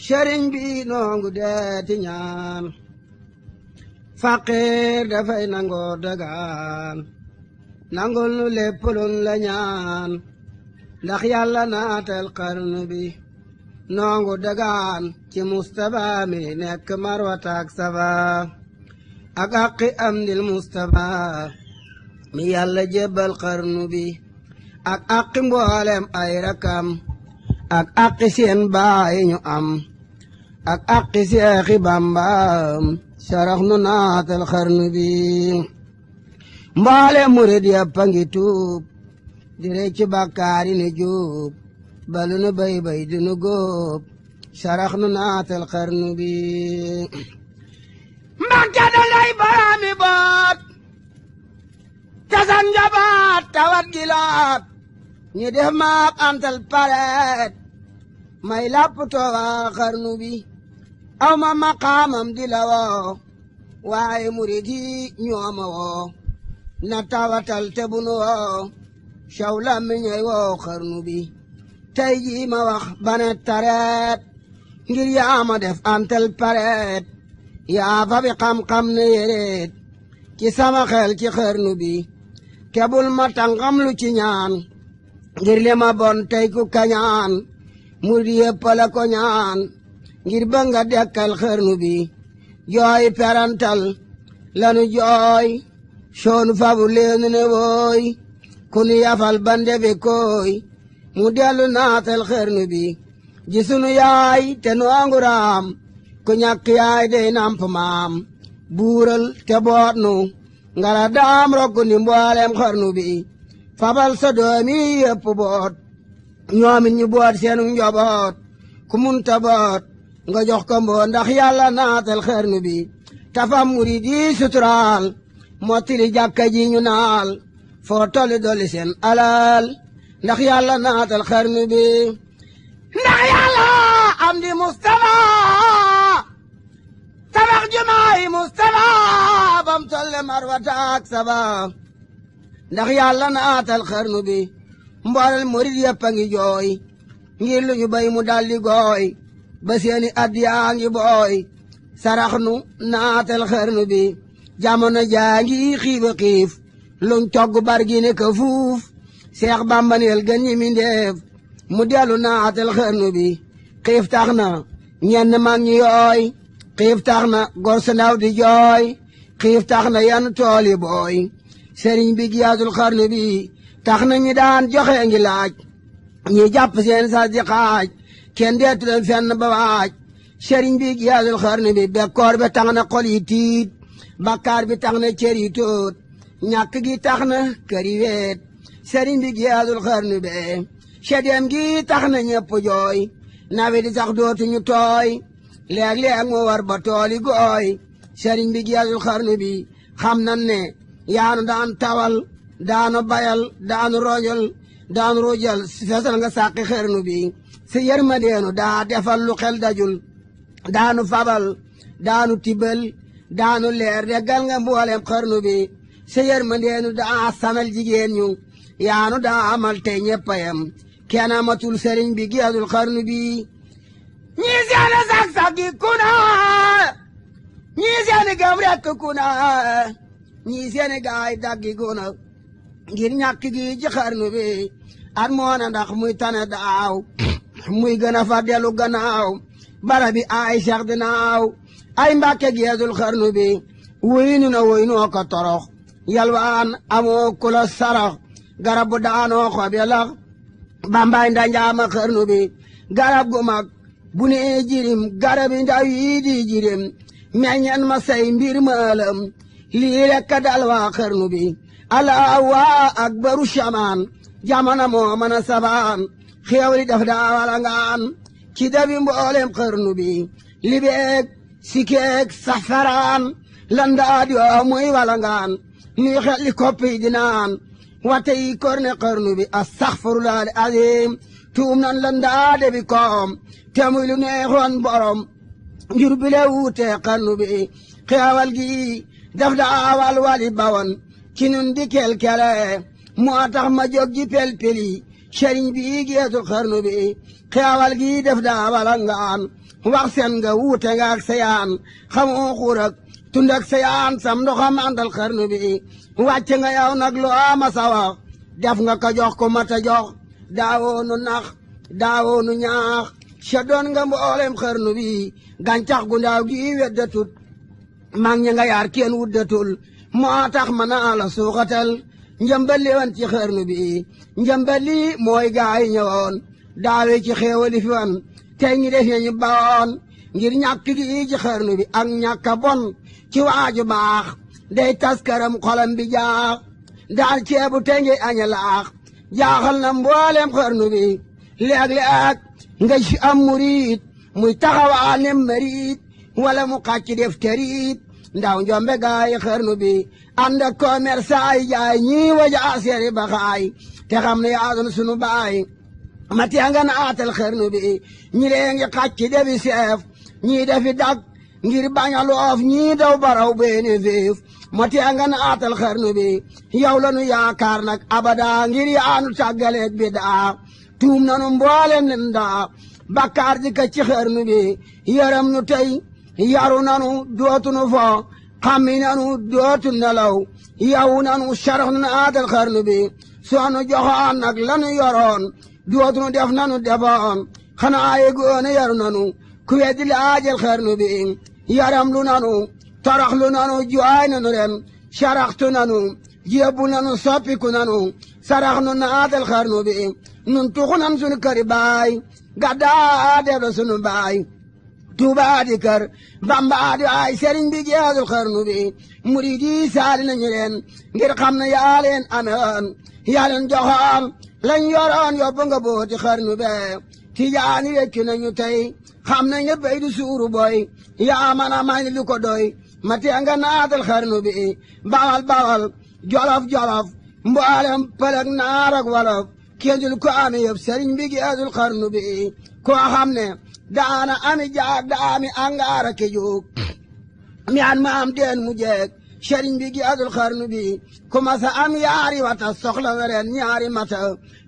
sëriñ bi noongu deeti ñaan faqiir dafay nangoo dagaan nangul nu lépp luñ la ñaan ndax yàlla naatal xarnu bi noongu dagaan ci Mustapha mi nekk marwataak safa ak aqi am dil Mustapha mi yàlla jébbal xarnu bi ak aqi mboolem ay rakam ak aqi seen baay ñu am ak aqi seexi Bamba sarax nu naatal xarnu bi mboolem murid yëpp a ngi tuub di recc bàkkaar yi nu juub balu nu bay bay di nu góob sarax nu naatal xarnu bi Mbàkke da lay baraami boot tasan njabaat tawat gilaat ñi def maak antal pareet may lapp toowa xarnu bi aw ma maqaamam di la woo waaye murid yi ñooma woo na tawatal te bu nu woo caw lammi ñoy woo xarnu bi tey jii ma wax bane tareet ngir yaa ma def antal pareet yaa fa bi xam-xam ne yéreet ci sama xel ci xarnu bi te bul ma tàngam lu ci ñaan ngir li ma bon tey ku kañaan murid yépp la ko ñaan ngir ba nga dekkal xarnu bi jooy perantal lanu jooy soonu fabu leenu ne wooy ku nu yafal bande bi kooy mu dellu naatal xarnu bi ji sunu yaay te nu anguraam ku ñàkk yaay dey namp maam buural te boot nu ngara daam rokku ni mboolem xarnu bi fabal sa doomi yépp boot ñoomin ñu boot seenu njoboot ku munta boot nga jox ko mboo ndax yàlla naatal xarnu bi tafam murid yi suturaal mottili jàkka ji ñu naal foo tolli dolli seen alal ndax yàlla naatal xarnu bi ndax yàlla am di Mustafa tabax jumaay Mustafa bam tolle marwataak saba ndax yàlla naatal xarnu bi mboolel murid yëpp a ngi jooy ngir lu ñu bay mu daldi gooy ba seeni addiyaa ngi booy sarax nu naatal xarnu bi jamono jaa ngi xiiba xiif luñ togg bargi ne ka fuuf Seex Bamba neel gën ñi mindeef mu dellu naatal xarnu bi xiif tax na ñenn mag ñi yooy xiif tax na gor sa ndaw di jooy xiif tax na yan tooli booy sëriñ bi giyaatul xarnu bi tax na ñi daan joxe ngi laaj ñi jàpp seen sas di xaaj kenn deetu leen fenn ba waaj sëriñ bi giyaatul xarnu bi bekkoor bi tax na xol yi tiit bakkaar bi tax na cër yi tóot ñàkk gi tax na kër yi weet sëriñ bi giyaatul xarnu bi sedeem gi tax na ñëpp jooy nawe di sax dootuñu tooy léeg-léeg mu war ba tooli gooy sëriñ bi giyaatul xarnu bi xam nan ne yaanu daan tawal daanu bayal daanu rojal daanu rojal fesal nga sàqi xarnu bi si yërmandeenu daa defal lu xel dajul daanu fabal daanu tibal daanu leer deggal nga mboolem xarnu bi si yërmandeenu daa sanal jigéen ñu yaanu daa amal tey ñeppayam kenn amatul sëriñ bi giyaatul xarnu bi ñii seeni sag-sag gi kuna ñii seeni gam rekk kuna ñii seeni gaay daggi kuna ngir ñàkk gi ci xarnu bi at moona ndax muy tane daaw muy gën a fa dellu gannaaw bara bi ay seex dinaaw ay mbàkke giyaatul xarnu bi wuynu na wuynoo ko torox yalwaan amoo kula sarax garab bu daanoo xob ya lax bambaay ndanjaama xarnu bi garab gu mag bu nee jirim garab yi ndaw yi di jirim meññeen ma say mbir maalam lii rekk dal waa xarnu bi allah waa akbaru shamaan jamana moo mën a sabaan xéewali daf daa walangaan ci dabi mboolem xarnu bi libeeg sikeeg safaraan landaa di oo muy walangaan nuy xelli koppi di naan wate yi korne xarnu bi astaxfirullah al azim tuum nan landaa debi koom te muy lu neexoon borom njur bile wuute xarnu bi xeewal gi daf daa wal wali bawoon ci nun di kelkele moo tax ma jóg ji pelpeli sëriñ bi geesul xarnu bi xeewal gi def daa walangaan wax seen nga wuute nga ak sayaan xamoo xuur ak tund ak sayaan sam ndoxam àndal xarnu bi wàcce nga yow nag lu ama sa wax def nga ko jox ko mata jox daawoonu nax daawoonu ñaax sa doon nga mboolem xarnu bi gàncax gu ndaaw gi weddatut mag ña nga yaar kenn wuddatul moo tax ma naa la suuxatal njëmbali wan ci xarnu bi njëmbali mooy gaay ñëwoon daawe ci xéewali fi wan tey ñi def ñu bawoon ngir ñàkk gi ci xarnu bi ak ñàkk a bon ci waaju baax day taskaram xolam bi jaax daal ceebu tey ngi aña laax jaaxal na mboolem xarnu bi léeg-léeg nga ci am murit muy taxawaa ne marit wala mu xàcc def tëriit ndaw njombe gaay xarnu bi ànd ak commerçant yi jaay ñii waja seeri baxaay te xam ne yaa doon sunu baay ma tee nga naatal xarnu bi ñi lee ngi xàcc defi seef ñii defi dag ngir bañ a loof ñii daw baraw beeni fiif ma tee nga naatal xarnu bi yow la nu yaakaar nag abada ngir yaanu tàggaleeg bi daa tuum nanu mboolem nen daa bakkaar ji ka ci xarnu bi yaram nu tey yaru nanu dootu nu fo xammi nanu dootu nelaw yaw nanu sarax nu naatal xarnu bi soo nu joxoon nag lanu yoroon dootu nu def nanu defoon xanaa yegoone yaru nanu ku weddi laajal xarnu bi yaram lu nanu torox lu nanu jooy nanu ren saraxtu nanu jébbu nanu soppiku nanu sarax nu naatal xarnu bi nun tuxu nan sunu këri baay gaddaa def la sunu baay Tuubaa di kër Bamba di ay sëriñ bi geesul xarnu bi murid yi saali nañu leen ngir xam ne yaa leen amewoon yaa leen joxoon lañ yoroon yóbbu nga booti xarnu be tijaani wekki nañu tey xam nañ ne béy du suuru boy yaa man a may lu ko doy ma tee nga naatal xarnu bi bawal bawal jolof jolof mboolem pëlëg naar ak wolof kéendul ko ame yëpp sëriñ bi geesul xarnu bi koo xam ne daana ami jaag daami angaara ke jóg mi an ma am deen mu jeeg sëriñ bi geesul xarnu bi ku masa am yaari wata soxla nga ren ñaari mata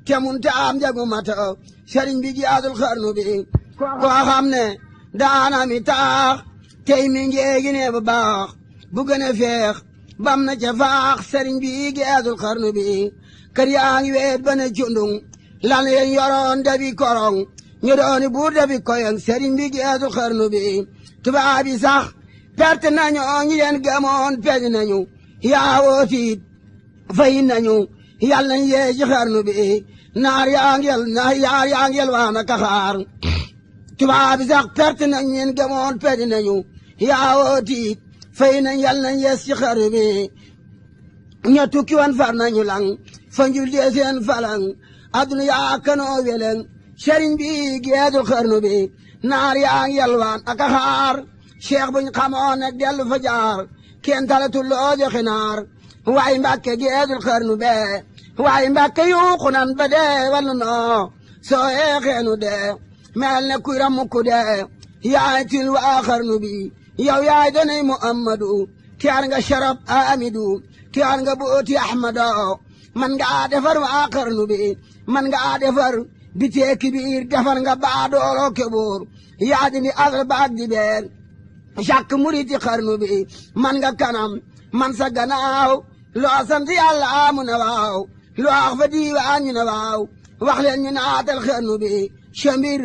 te munte am jagu mata sëriñ bi geesul xarnu bi koo xam ne daana mi taax tey mi ngeegi ne bu baax bu gën a feex bam na ca faax sëriñ bi geesul xarnu bi kër yaa ngi weet ba ne cundung lan yen yoroon dabi korong ñu dooni buur dabi koyong sëriñ bi geesul xarnu bi tubaab yi sax perte nañu ñi leen gëmoon peñ nañu yaa wootiit fay nañu yal nañ yee ci xarnu bi naar yaa ngel waana kaxaar tubaab yi sax perte nañ leen gëmoon peñ nañu yaa wootiit fay nañ yal nañ yees ci xarnu bi ña tukki wan far nañu lang fa njul dee seen falang aduna yaa kanoo weleng sëriñ bi geesul xarnu bi naar yaa ngi yalwaan aka xaar cheikh buñ xamoon nag dellu fa jaar kenn talatul loo joxe naar waaye mbàkke geesul xarnu bee waaye mbàkke yuuxu nan ba dee wallu noo soo yeexeenu dee mel ne kuy ramukku dee yaay til waa xarnu bi yow yaay donay muhammadu tiyaar nga sharab amidu tiyaar nga booti ahmado man nga defar waa xarnu bi man nga defar bitee kibiir defar nga baadoolo keboor yaa di ni asal baag di beer jàkk muriti xarnu bi man nga kanam man sa ganaaw loo sant yàlla amu ne waaw loo wax fa diiwaan ñu ne waaw wax leen ñu naatal xarnu bi chambir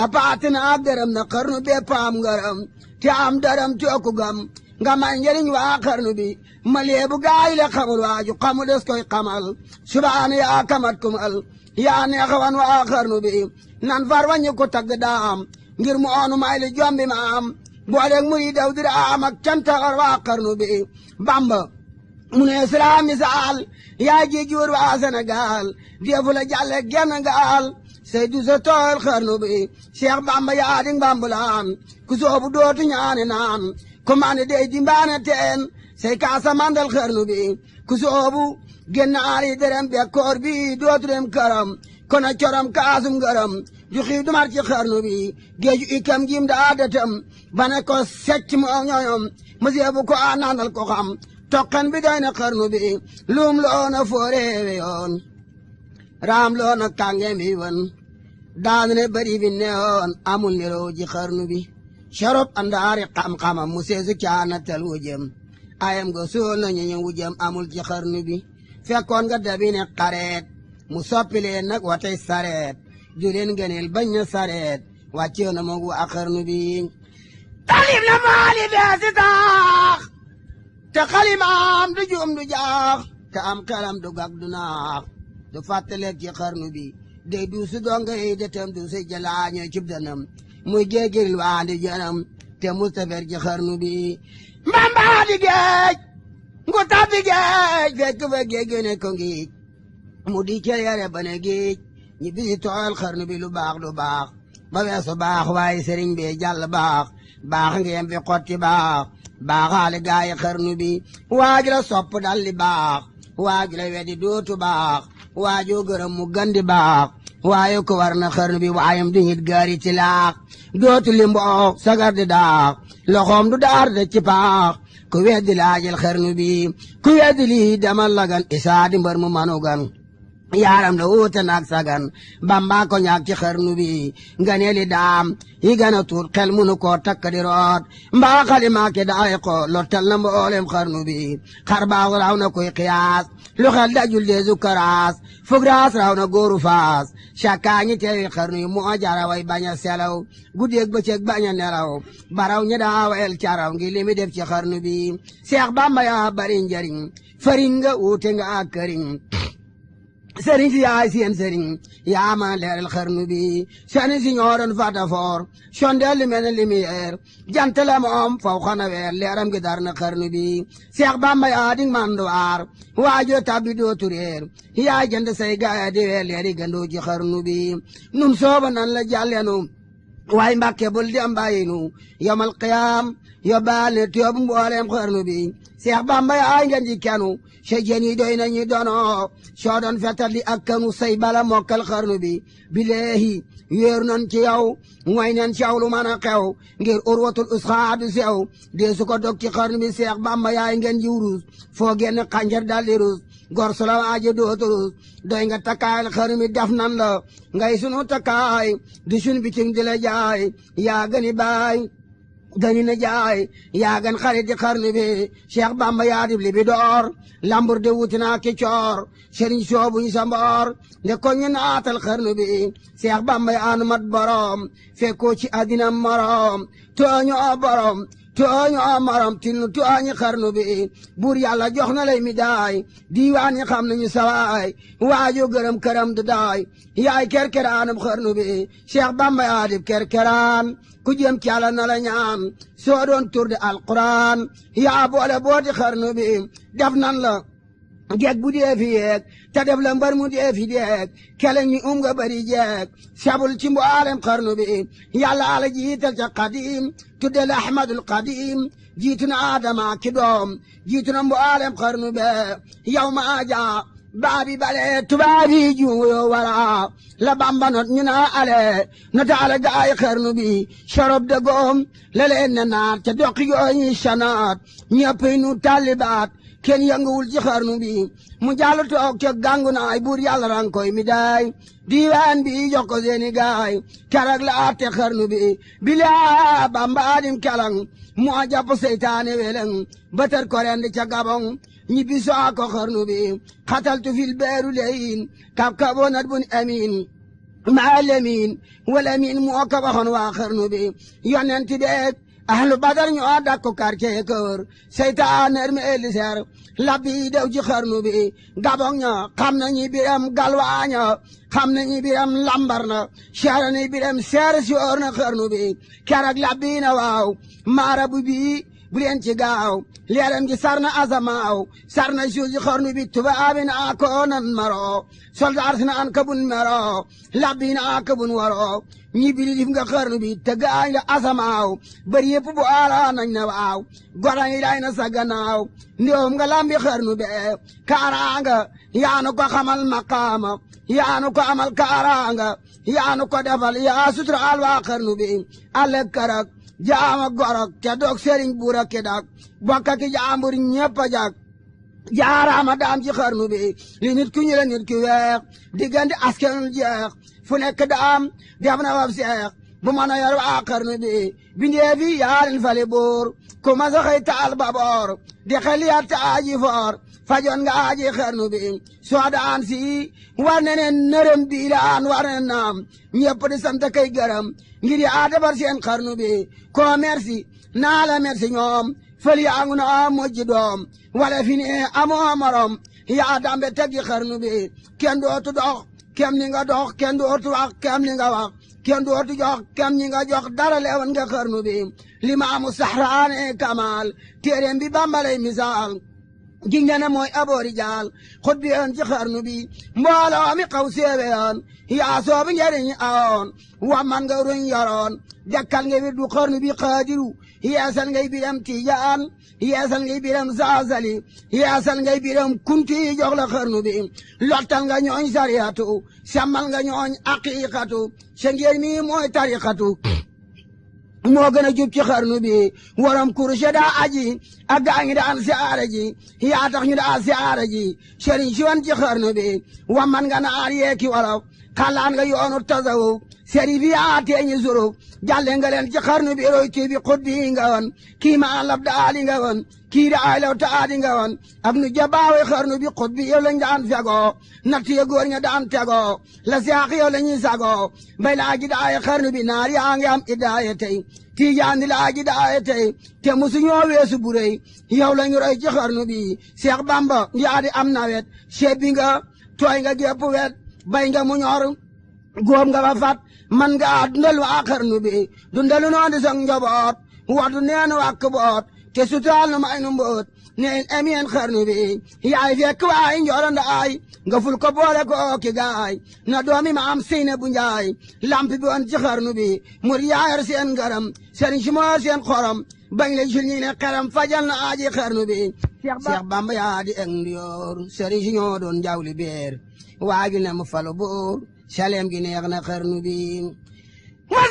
a paati naa gërëm na xarnu bi paam ngërëm te am dërëm te okku gam nga may njëriñ waa xarnu bi ma leebu gaay le xamul waaju xamu des koy xamal subaana yaa kamat kumal yaa neexawan waa xarnu bi nan far wañu ko tagg daam ngir mu oonu may li jombi ma am booleeg muy daw dira am ak canta war waa xarnu bi bamba mu ne islam misaal yaa ji juur waa Sénégal defu la jàlle genn gaal saydu sa tool xarnu bi Cheikh Bamba yaa ding bambulaan ku soobu dootu ñaane naan ku mane dey dimbaane teen say kaasa mandal xarnu bi ku soobu gennaari derem bekkoor bi dootu dem këram kono corom kaasum ngërëm ju xii dumar ci xarnu bi géeju ikam jim daa datam bane ko secc moo ñoñom monsieur ko a naanal ko xam toqan bi doy na xarnu bi lum loona fooreewe yoon raam loo na kàngem yi wan daanu ne bari bi neewoon amul niroo ji xarnu bi sharop andaari xam-xamam mu seesu caanatal wujëm ayam nga sool na ñu wujëm amul ci xarnu bi fekkoon nga dabi ne xareet mu soppi leen nag watay sareet ju leen ngëneel bañ na sareet wàccee na moog waa xarnu bi talim na maali beesi taax te xalimaam du juum du jaax te am xelam du gag du naax du fàttaleeg ci xarnu bi dey duusu donga yi de tem duusu jalaañoo cib danam muy géegiril waandi janam te mustafer ci xarnu bi mbambaa di géej ngu tabbi géej fekk fa géej ne ko ngiij mu di cel yare bane géej ñi bisi tooyal xarnu bi lu baax du baax ba weesu baax waaye sëriñ bi jàll baax baax ngeen fi xotti baax baaxaale gaayi xarnu bi waaju la sopp dalli baax waaju la weddi dootu baax waajoo gërëm mu gandi baax waaye ko war na xarnu bi waayam du ñit gaari ci laax dootu li mboox sagar di daax loxoom du daar de ci paax ku weddi laajal xarnu bi ku weddi lii demal lagan isaa di mbër mu manugan yaaram la wuute naag sagan bamba ko ñaag ci xarnu bi nga neeli daam yi gën a tuut xel munu koo takk di root mbaa xalimaake daay ko lottal na mboolem xarnu bi xar baax raw na koy xiyaas lu xel dajul deesu karaas fug raas raw na góoru faas cakkaa ñi teewi xarnu yi moo jara way bañ a selaw guddeeg bëccëg bañ a nelaw baraw ñi daawel caraw ngi li mi def ci xarnu bi seex bamba yaa bari njariñ fariñ nga wuute nga ak këriñ sëriñ si yaay seen sëriñ yaa ma leeral xarnu bi sëriñ si ñoo doon fata foor sondeel li mel ne lumière jant la moom faw xana weer leeram gi dar na xarnu bi Seex Bamba yaa di manduwaar waajoo tabbi dootu réer yaa jënd say gaaya di weer leeri gandoo ci xarnu bi nun sooba nan la jàllenu waaye Mbàkke bul di am bàyyinu yomal qiyaam yóbbaal ne tiyoobu mbooleem xarnu bi Seex Bamba yaay ngeen ji kenu se jeen yi doy nañu dono soo doon fetal di ak kanu say bala mokkal xarnu bi bileehi wéeru nan ci yow mooy nan ci yow lu mën a xew ngir urwatul usxaadu sew dee su ko dog ci xarnu bi Seex Bamba yaay ngeen ji wurus foo génn xànjar daldi rus gor su la waaje dootu rus doy nga takkaayal xarnu bi def nan la ngay sunu takkaay di sun bitim di la jaay yaa gëni baay dani na jaay yaa gan xarit di xarnu bi Cheikh Bamba yaa dib li bi door lambur de wuti naa ki coor sëriñ soobuñ sa mboor nde ko ñu naatal xarnu bi Cheikh Bamba yaa nu mat borom fekkoo ci àddina morom tooñu borom tooñu morom tinu tooñi xarnu bi buur yàlla jox na lay mi daay diiwaan yi xam nañu sawaay waaju gërëm këram du daay yaay kerkeraanum xarnu bi Cheikh Bamba yaa dib kerkeraan ku jëm ci Yàlla na la ñaan soo doon tur de alquran yaa boole booti xarnu bi def nan la jeeg bu dee fi yeeg te def la mbar mu dee fi deeg kele ñi nga bari jeeg sabul ci mboolem xarnu bi yàlla ala jiital ca qadim tudde la ahmadul qadim jiitu na adama ki doom jiitu na mboolem xarnu be yow ma aja baabi bale tubaabi juuyo wara la bamba not ñu naa ale nota ala gaay xarnu bi sorob de goom la leen na naat ca doqi yooñi sanaat ñëpp nu talibaat kenn yënguwul ci xarnu bi mu jàll toog ca gàngu naay buur yàlla rang koy mi daay diiwaan bi jox ko seeni gaay keroog la atte xarnu bi bilaa bamba adim kelang moo jàpp seytaane weleng bëtër ko rendi ca gabong ñibbi soo ko xarnu bi xataltu fil beeru leyin kab kabonat bun amin maa lemin wala min moo ko waxoon waa xarnu bi yonenti beek ahlu badar ñoo dakko quartier kër seytaan ermi eliser labbi dew ci xarnu bi gabong ña xam nañu biram galwaaña xam nañu biram lambar na seera ni biram seer si oor na xarnu bi keroog labbi na waaw maara bu bii bu leen ci gaaw leeram gi sar na asamaaw sar na suusi xarnu bi tubaabi na ko nan maro soldaar si na an kabun mero labbi na kabun waro ñi bili dif nga xarnu bi te gaañ la asamaaw bari yëpp bu aala nañ na waaw goda yi day na sa gannaaw ndiwum nga lambi xarnu be kaaraanga yaanu ko xamal maqaama yaanu ko amal kaaraanga yaanu ko defal yaa suturaal waa xarnu bi ale karak jaama gorok ca dog sëriñ buura ke dak bokka ki jaambur ñëpp a jak jaaraama daam ci xarnu bi li nit ku ñu la nit ku weex diggante askanul jeex fu nekk daam def na wab seex bu mën a yor waa xarnu bi bindee fi yaarin fali buur ku ma sa xëy taal baboor di xeliyaat ta aji foor fajoon nga aji xarnu bi soo daan si war ne ne nërëm bi daan war ne naam ñëpp di sant kay gërëm ngir yaa defar seen xarnu bi ko merci naa la merci ñoom fël yaa ngu na mujj doom wala fi ne amoo morom yaa dambe teggi xarnu bi kenn dootu dox kem ni nga dox kenn dootu wax kem ni nga wax kenn dootu jox kem ñi nga jox dara leewoon nga xarnu bi limaamu saxraane kamal téeréem bi bambalay misaal giñ ne mooy aboori jaal xut bi yoon ci xarnu bi mbooloo mi xaw séewe yoon yaa soobi njëriñ awoon wa man nga ruñ yoroon dekkal nga wirdu xarnu bi xaadiru yeesal ngay biram tijaan yeesal ngay biram saasali yeesal ngay biram kunti jox la xarnu bi lottal nga ñooñ sariyatu sammal nga ñooñ aqiqatu sa ngeen mi mooy tariqatu moo gën a jub ci xarnu bi waram kurushe daa aji ak gaa ngi daan siyaara ji yaa tax ñu daa siyaara ji sëriñ si wan ci xarnu bi wamman nga naar yeeki wolof xalaan nga yoonu tasawuf sëriñ fi yaa teeñi suruf jàlle nga leen ci xarnu bi roy tii bi xut bi nga woon kii ma lab daali nga woon kii da ay law taadi nga woon ab nu jabaawe xarnu bi xut bi yow lañ daan fegoo natt ya góor ña daan tegoo la siyaax yow la ñuy sagoo bay laa ji daaye xarnu bi naar yaa ngi am idaaye tey tiijaandi laa ji daaye tey te musu ñoo weesu bu rëy yow lañu roy ci xarnu bi Seex Bamba yaa di am nawet sebbi nga tooy nga gépp wet bay nga mu ñor góob nga ba fat man nga dundal waa xarnu bi dundalu noo di sang njaboot wadu neenu wàkk boot te sutaal nu may nu mboot neen emeen xarnu bi yaay fekk waay njoranda ay nga ful ko boole ko ki gaay na doomi ma am seyne bu njaay lamp bi woon ci xarnu bi mur yaayar seen ngaram seen si moo seen xorom bañ la jul ñi ne xeram fajal na aaji xarnu bi Seex Bamba yaa di eng ndiyoor sëriñ si ñoo doon jawli beer waaju ne mu falu buur salem gi neex na xarnu bi wa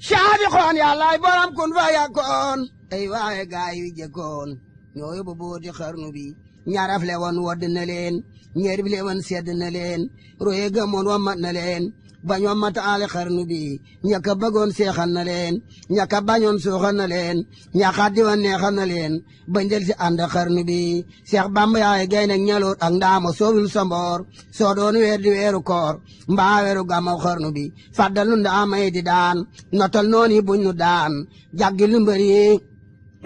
saabixoon yàllaay borom kun fa yakkoon ay waaye gaay yu jëkkoon ñoo yóbbu booti xarnu bi ñaaraf le woon wodd na leen ñeer bi le woon sedd na leen roye gëmoon wammat na leen bañ wammataale xarnu bi ñaka bëggoon seexal na leen ñaka bañoon suuxal na leen ñaxaat di woon neexal na leen bañ del si ànd xarnu bi Seex Bamba yaay gay nag ñaloot ak ndaama soowul sa mboor soo doon weer di weeru koor mbaa weeru gàmmaw xarnu bi faddal nu ndaamay di daan notal noon yi buñ nu daan jàggi lu mbër yi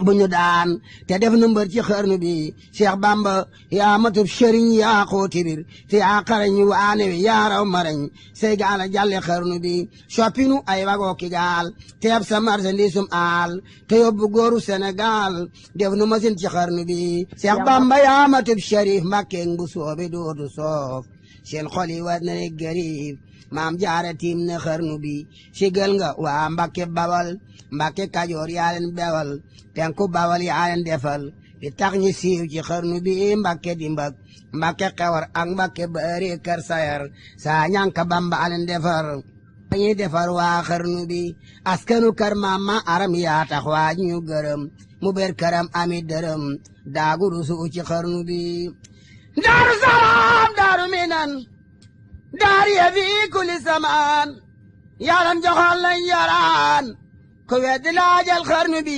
bu ñu daan te def na mbër ci xarnu bi Seex Bamba yaa matub sëriñ yaa xooti bir te yaa xarañ waane wi yaa raw marañ say gaal a jàlle xarnu bi soppinu ay wagoo ki gaal teeb sa marchandisum aal te yóbbu góoru Sénégal def nu masin ci xarnu bi Seex Bamba yaa matub sharif mbàkkeeg bu soobe dootu soof seen xol yi war na ne gariib maam jaara tiim na xarnu bi sigal nga waa Mbàkke Bawal Mbàkke Kajoor yaa leen bewal penku Bawal yaa leen defal di tax ñi siiw ci xarnu bi Mbàkke Dimbak Mbàkke Xewar ak Mbàkke Bari Kër Sayar saa ñànka Bamba alen defar dañuy defar waa xarnu bi askanu kër maama aram yaa tax waa ñu gërëm mu ber këram ami dërëm daagu rusu ci xarnu bi Daaru Salaam Daaru Minan daar ya fi kulli samaan yaran joxoon lañ yaraan ku weddi laajal xarnu bi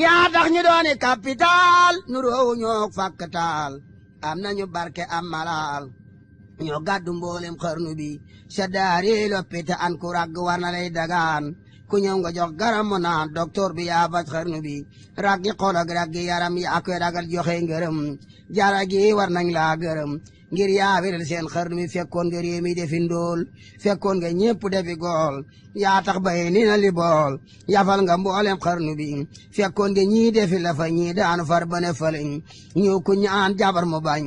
yaa tax ñu dooni capital nu roowu ñoo fakkataal am nañu barke am malaal ñoo gàddu mboolem xarnu bi sa daari loppite an ku ragg war na lay dagaan ku ñëw nga jox garam mu naan docteur bi yaa faj xarnu bi raggi xol ak raggi yaram yi ak ragal joxe ngërëm jara gi war nañ laa gërëm ngir yaa wéral seen xarnu bi fekkoon nga réew mi defi ndóol fekkoon nga ñépp defi gool yaa tax bay ni na li bool yafal nga mboolem xarnu bi fekkoon nga ñii defi la fa ñii daanu far bane faliñ ñëw ku ñaan jabar mu bañ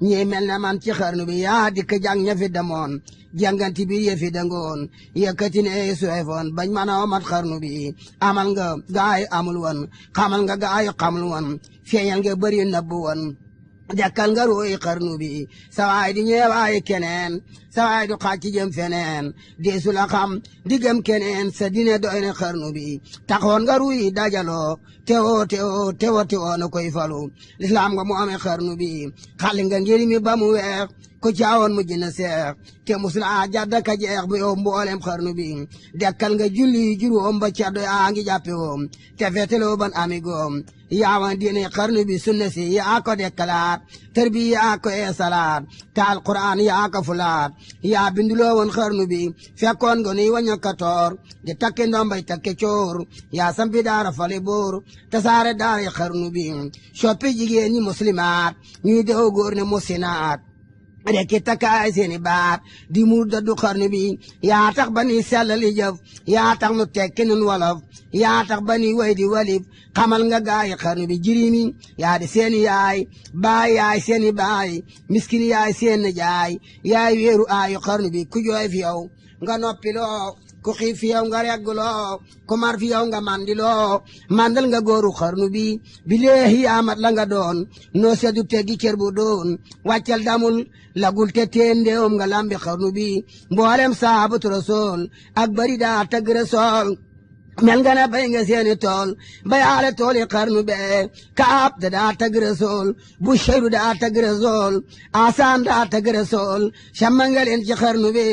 ñii mel ne man ci xarnu bi yaa dikk jàng ña fi demoon jànganti biir ye fi dangoon yëkkati ne suefoon bañ mën a mat xarnu bi amal nga gaayu amul woon xamal nga gaayu xamul woon feeñal nga bëri nëbbu woon dekkal nga ruuy xarnu bi sawaay di ñeewaayi keneen sawaay du xàcc jëm feneen deesu la xam diggam keneen sa dine doy na xarnu bi taxoon nga ruy dajaloo teewoo na koy falu lislaam nga mu amee xarnu bi xali nga ngir mi ba mu weex ku caawoon mujj na seex te musula jàdda ka jeex bu yow mboolem xarnu bi dekkal nga julli juróom ba caddo yaa ngi jàppe woom te feteloo ban amigoom yaawan diine xarnu bi sunna si yaa ko dekkalaat tër bi yaa ko eesalaat te alquran yaa ko fulaat yaa binduloo woon xarnu bi fekkoon nga nuy waña katoor di takke ndombay takke coor yaa sampi daara fale boor te saare daara xarnu bi soppi jigéen ñi muslimaat ñuy dew góor ne musinaat rekki takkaay seeni baat di muur daddu xarnu bi yaa tax ba ni sellali jëf yaa tax nu tekki nun wolof yaa tax ba ni way di walif xamal nga gaayi xarnu bi jirimi yaa di seeni yaay baay yaay seeni baay miskin yaay seen jaay yaay weeru aayu xarnu bi ku jooy fi yow nga noppiloo ku xiif fi yow nga regguloo ku mar fi yow nga mandiloo mandal nga góoru xarnu bi bileehi yaamat la nga doon noo seddu teggi cër bu doon wàccal damul lagul te teen ndeewum nga lambi xarnu bi mboolem saabatu rasool ak bari daa tagg rasool mel nga ne bay nga seeni tool bayaale tool yi xarnu bee kaab da daa tagg rasool bu sheyru daa tagg rasool asaan daa tagg rasool samma nga leen ci xarnu bi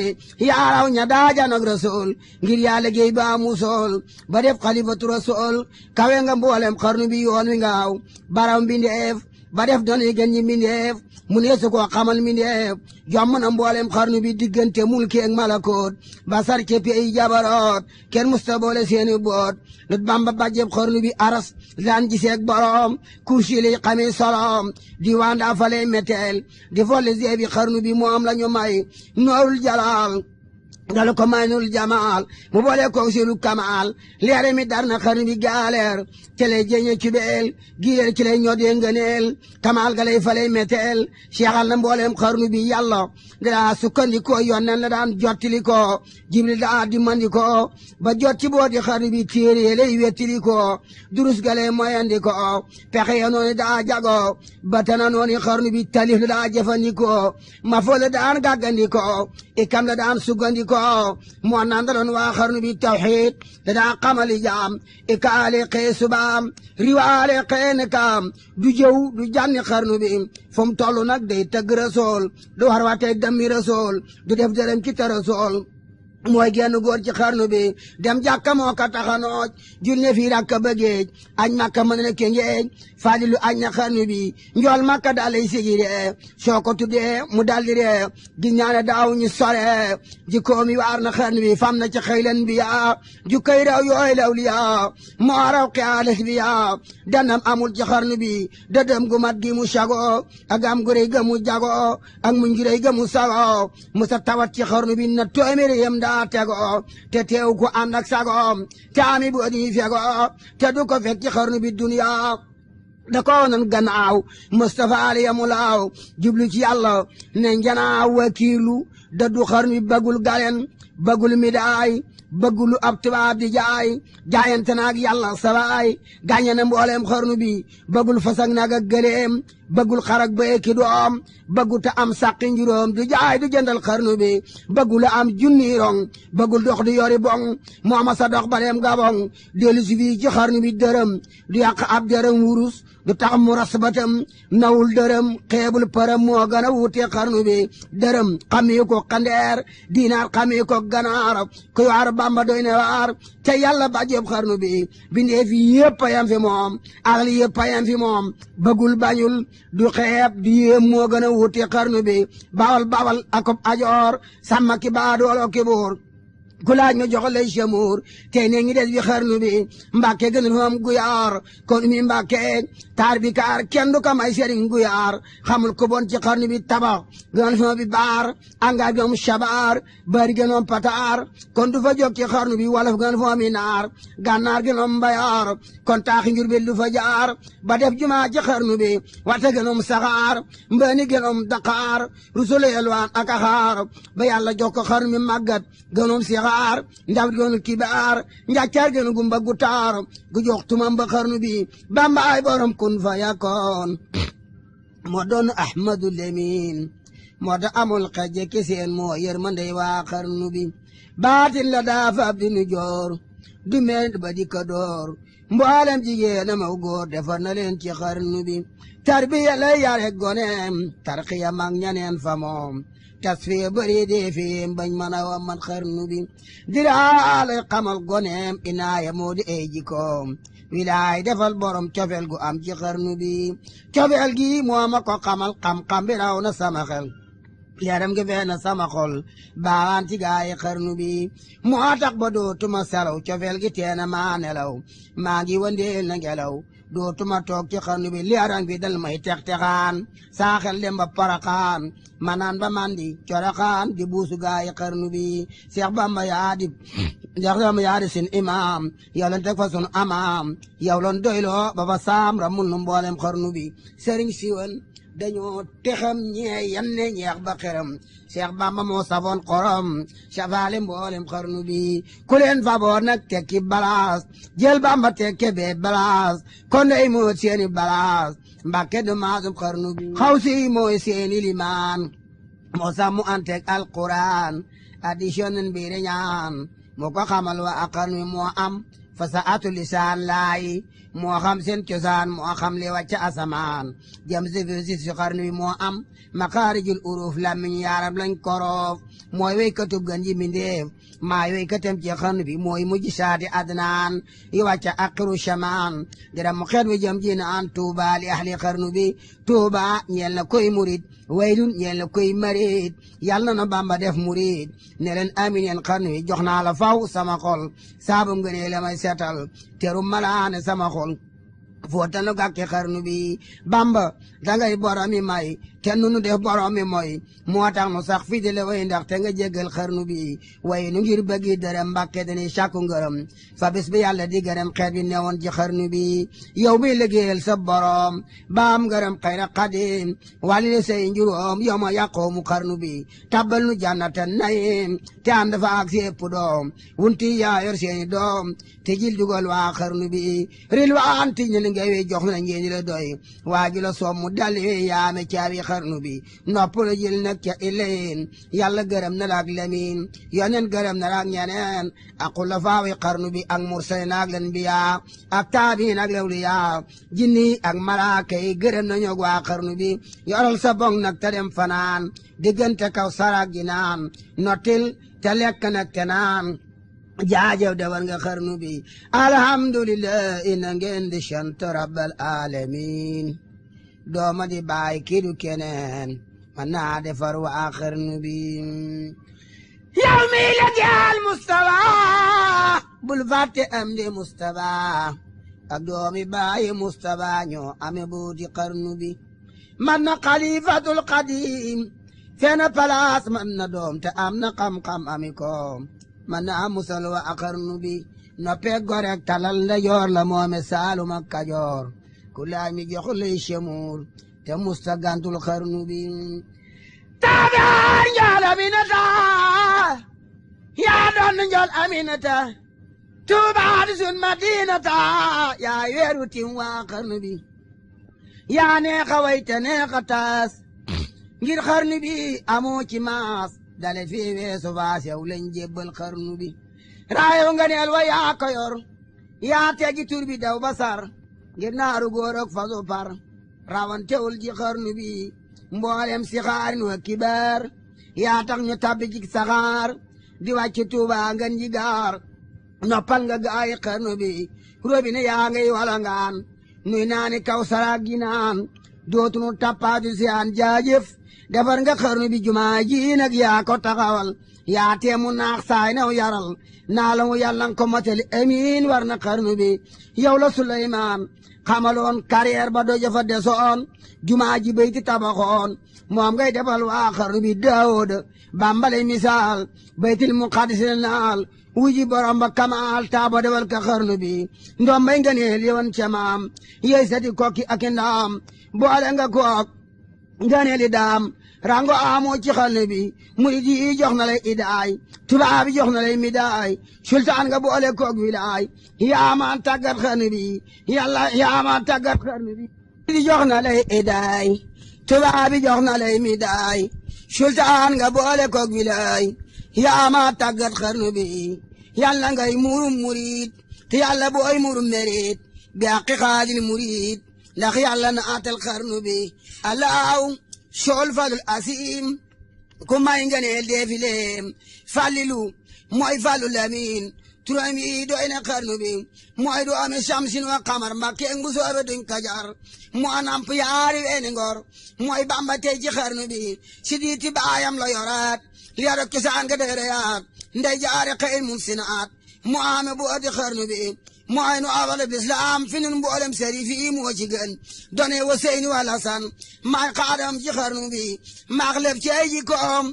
yaaraw ña daa janog rasool ngir yaa liggéey ba musool ba def xalifatu rasool kawe nga mboolem xarnu bi yoon wi ngaaw baraw mbindeef ba def doon yi gën ñi mbindeef mu neesu koo xamal mbindeef jomm na mboolem xarnu bi diggante mulki ak malakoot ba sar ci pey jabaroot kenn musta boole seeni boot lut bamba bàjjeb xarnu bi aras daan giseeg boroom kursi li xamee solom diwaan daa faley meteel di folli zeebi xarnu bi moom la ñu may noorul jalaal dalu ko maynul jamaal mu boole ko silu kamaal leere mi dar na xarnu bi gaaleer ci lay jeñe cubeel gileer ci lay ñodee ngëneel kamaal ga lay faley meteel seexal na mbooleem xarnu bi yàlla daa sukkandikoo yonnen la daan jottili ko jibril daa dimandi ko ba jot ci booti xarnu bi téere lay wettili ko durus ga lay moyandi ko pexe ya noonu daa jago batana noonu xarnu bi talif la daa jëfandikoo ma fo la daan gàggandiko ikam la daan suggandiko moo nandaloon waa xarnu bi tawxiid da daa xamali jaam ikaale xee subaam riwaale xee nekaam du jëw du jànni xarnu bi fu mu toll nag day tëgg rasool du war watee dammi rasool du def dërëm ci te rasool mooy genn góor ci xarnu bi dem jàkka moo ko taxanooj junne fii rakka bëggeej añ makka mën na kengeej faadilu añ na xarnu bi njool makka daal lay sigi ree soo ko tuddee mu daldi ree gi ñaane daaw ñu sore jikkoom yi waar na xarnu bi fam na ci xëylen bi yaa jukkay raw yooy law li yaa moo raw xiyaalis bi yaa danam amul ci xarnu bi dëdëm gu mat gi mu sago ak am gu rëy ga mu jago ak muñ gu rëy ga mu sago mu sa tawat ci xarnu bi na téeméeri yem daa tego te teew ko ànd ak sagoom te ami bu di fego te du ko fekk ci xarnu bi duniya da ko nan gannaaw Mustafa ali yamulaaw jublu ci yàlla ne njanaaw wakiilu da du xarnu bi bagul galen bagul midaay bëggulu ab tubaab di jaay jaayante naag yàlla sabaay gàññe na mbooleem xarnu bi bëggul fasag naag ak gëleem bëggul xarak ba ki doom bëggu ta am sàqi njuróom du jaay du jëndal xarnu bi bëggul am junni rong bëggul dox di yori bong mooma sa dox baleem gabong dellu si fii ci xarnu bi dërëm du yàq ab dërëm wurus du tax mu ras batam nawul dërëm xeebul përëm moo gën a wuute xarnu bi dërëm xamee ko xandeer diinaar xamee ko ganaar ku waar bamba doy ne waar te yàlla bàjjeb xarnu bi bindee fi yëpp a yam fi moom axli yëpp a yam fi moom bëggul bañul du xeeb du yéem moo gën a wuute xarnu bi bawal bawal akob ajoor sàmma ki baadoolo ki buur ku laaj ma jox lay chamour tey ne ngi des bi xarnu bi mbàkke gën a am guyaar kon mi mbàkke taar bi kaar kenn du ko may sëriñ guyaar xamul ko bon ci xarnu bi tabax gën fa bi baar angaar gën shabaar bari gën am pataar kon du fa jóg ci xarnu bi wolof gën fa mi naar gànnaar gën am mbayaar kon taaxi njur bi du fa jaar ba def jumaa ci xarnu bi wata gën am saxaar mbëni gën am daqaar rusule yelwaan ak axaar ba yàlla jox ko xarnu bi màggat gën am sixaar ndaw gën kibaar njàccaar gën gumba gu taar gu jox tumam ba xarnu bi bambaay borom kun fa yakoon moo doon ahmadu lemin moo tax amul xejje ki seen moo yërmandey waa xarnu bi baatin la daa fab di nu joor du meen ba di ka door mboolem jigéen amaw góor defar na leen ci xarnu bi tarbiya lay yare goneem tarxiya mag ñaneen fa moom tasfiya bëri dee fiim bañ mën a wamman xarnu bi diraa lay xamal goneem inaaya moo di ay jikoom wilaay defal borom cofeel gu am ci xarnu bi cofeel gi moo ma ko xamal xam-xam bi raw na sama xel leeram gi fee na sama xol baawaan ci gaayi xarnu bi moo tax ba dootuma selaw cofeel gi teena maa nelaw maa ngi wandeel na ngelaw dootuma toog ci xarnu bi leeram bi dal may tex-texaan saaxel dem ba paraxaan manaan ba mandi coraxaan di buusu gaayi xarnu bi Seex Bamba yaa di sin imaam yow lan teg fa sunu amaam yow lan doyloo ba fa saam ramul nu mboolem xarnu bi sëriñ siwan dañoo texam ñee yanne ñeex ba xeram Seex Bamba moo safoon xorom safaale mboolem xarnu bi ku leen faboon nag tekki balaas jël Bamba tekke bee balaas kon day moo seeni balaas Mbàkke du maasum xarnu bi xaw si mooy seeni limaan moo sàmmu anteeg alquran addition bi reñaan moo ko xamal wa a xarnu bi moo am fa sa atu lisaan laay moo xam seen cosaan moo xam li wàcc asamaan jëm si xarnu bi moo am makaarijul uruf làmmiñ yaaram lañ koroof mooy weykatub gan yi mindeef maay weykatam ci xarnu bi mooy mujj saati adnaan yi wàcc aqiru shamaan dira mu xeet wi jëm ji naan tuuba li ahli xarnu bi tuuba ñeel na koy murid waylun ñeel na koy marid yàlla na Bamba def murid ne leen amin yeen xarnu bi jox naa la faw sama xol saabu ngënee la may seetal teru malaane sama xol footal nu gàkki xarnu bi Bamba dangay boromi may te nunu def boromi mooy moo tax nu sax fii di la way ndax te nga jéggal xarnu bi way nu ngir bëggi dërëm Mbàkke dañuy sàkku ngërëm fa bis bi yàlla di gërëm xeet bi newoon ci xarnu bi yow mi liggéeyal sa borom baam ngërëm xayra xadim wàlli say njuróom yow ma yàqoomu xarnu bi tabbal nu jannata nayim te ànd fa ak sépp doom wunti yaa yor seeni doom te jil dugal waa xarnu bi ril waan ti ñu ngay wi jox na ngeen la doy waa ji la soom mu dali wi yaame caabi xarnu bi nopp la jël nag ca ileen yàlla gërëm na la ak lemin yoneen gërëm na la ak ñeneen ak xulafaawi xarnu bi ak mursalin ak lanbiya ak taabiin ak lawliya jinni ak malaaka yi gërëm na ñoog waa xarnu bi yoral sa bong nag te dem fanaan diggante kaw sarak gi naan nottil te lekk nag te naan jaajëw defar nga xarnu bi alhamdulillah ina ngeen di sant rabbal alamin dooma di baay kii du keneen man naa defar waa xarnu bi yow mi la jaal Mustafa bul fàtte am di Mustafa ak doomi baay Mustafa ñoo ame buuti xarnu bi man na xalifatul xadim feena palaas man na doom te am na xam-xam ami koom man na musal wa a xarnu bi noppee gorek talal nda joor la moome saalum ak kajoor ku laaj mi jox lay chemuur te musta gantul xarnu bi taabiar njool aminata yaa doon njool aminata tuubaa di sun madinata yaa weeru tim waa xarnu bi yaa neexa way te neexa taas ngir xarnu bi amoo ci maas dale fii weesu faas yow lañ jébbal xarnu bi raayo nga neel wa yaa ko yor yaa tegi tur bi daw basar ngir naaru góor ak fasu par rawantewul ji xarnu bi mboolem si xaarin wa kibaar yaa tax ñu tabbi ci saxaar di wàcc Tuuba ngan ji gaar noppal nga gaayi xarnu bi robine yaa ngay walangaan nuy naani kaw saraag gi naan dootunu tappaatu si aan jaajëf defar nga xarnu bi jumaa ji nag yaa ko taxawal yaa teemu naax saay naw yaral naa la mu yàlla ko motali amiin war na xarnu bi yow la Suleymaan xamaloon carrière ba doja fa desoon jumaa ji bayti tabaxoon moom ngay defal waa xarnu bi Daawuda Bambale misaal baytil muqaddis naal wuji borom ba kamaal taaba defal ka xarnu bi ndombay nga neel yoon ca maam yey sati kokki ak ndaam boole nga kook nga neeli daam rango amoo ci xarnu bi murid yi jox na lay idaay tubaab yi jox na lay midaay sultaan nga boole koog wilaay yaa ma tàggat xarnu bi yàlla yaa ma tàggat xarnu bi di jox na lay idaay tubaab yi jox na lay midaay sultaan nga boole koog wilaay yaa ma tàggat xarnu bi yàlla ngay murum murid te yàlla booy murum merit bi àqi xaadil murid ndax yàlla na atal xarnu bi alaaw sool falul asim ku may ngeneel deefileem fallilu mooy fallu lamin turam yi doy na xarnu bi mooy du ame samsin wa xamar mbakke bu soobe duñ kajar moo namp yaari weeni ngor mooy bamba tey ci xarnu bi si diiti baayam la yoraat li yaro kisaan ga deereyaat ndey jaare xëyin mum sinaat moo ame bu adi xarnu bi mooy nu awal bislaam fi nun mboolem sëriif yi moo ci gën done wa seyni wala san maay xaadam ci xarnu bi maax lef ci ay jikkoom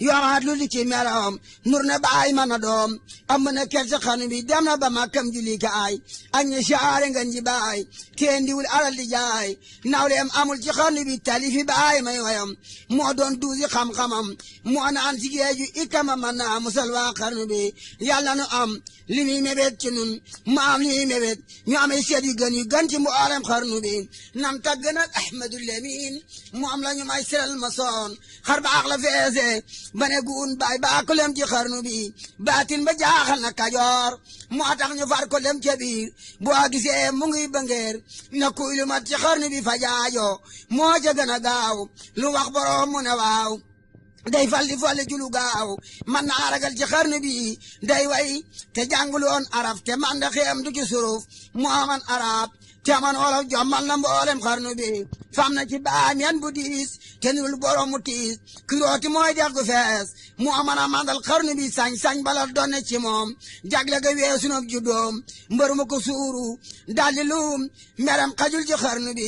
yoraat lu li ci meloom nur na baay mana doom am na ker ci xarnu bi dem na ba makkam julli kaay ak ñi saare ngan ji baay teen diwul alal di jaay nawleem amul ci xarnu bi talifi baay may wayam moo doon duusi xam-xamam moo naan ci géeju ikama man naa musal waa xarnu bi yàlla nu am li muy mébét ci nun mu am li muy mébét ñu amee seet yu gën ci mboolem xarnu bi nan tagg nag Ahmadul Lamin mu am la ñu may siral ma soon xar baax la feese ba ne guun baay baa ko lem ci xarnu bi baatin ba jaaxal na kajoor moo tax ñu far ko lem ca biir boo gisee mu ngi bëngeer na kuy lu mat ci xarnu bi fa jaajo moo ca gën a gaaw lu wax boroom mu ne waaw day fal di fal julu gaaw man naa ragal ci xarnu bi day way te jàngul woon araf te man da xeem du ci suruf moo man arab te man wolof jommal na mboolem xarnu bi fam na ci baam yan bu diis te nirul borom mu tiis kirooti mooy dex gu fees moo mën a mandal xarnu bi sañ-sañ bala donne ci moom jagle ga weesu na juddoom mbër mu ko suuru daldi luum meram xajul ci xarnu bi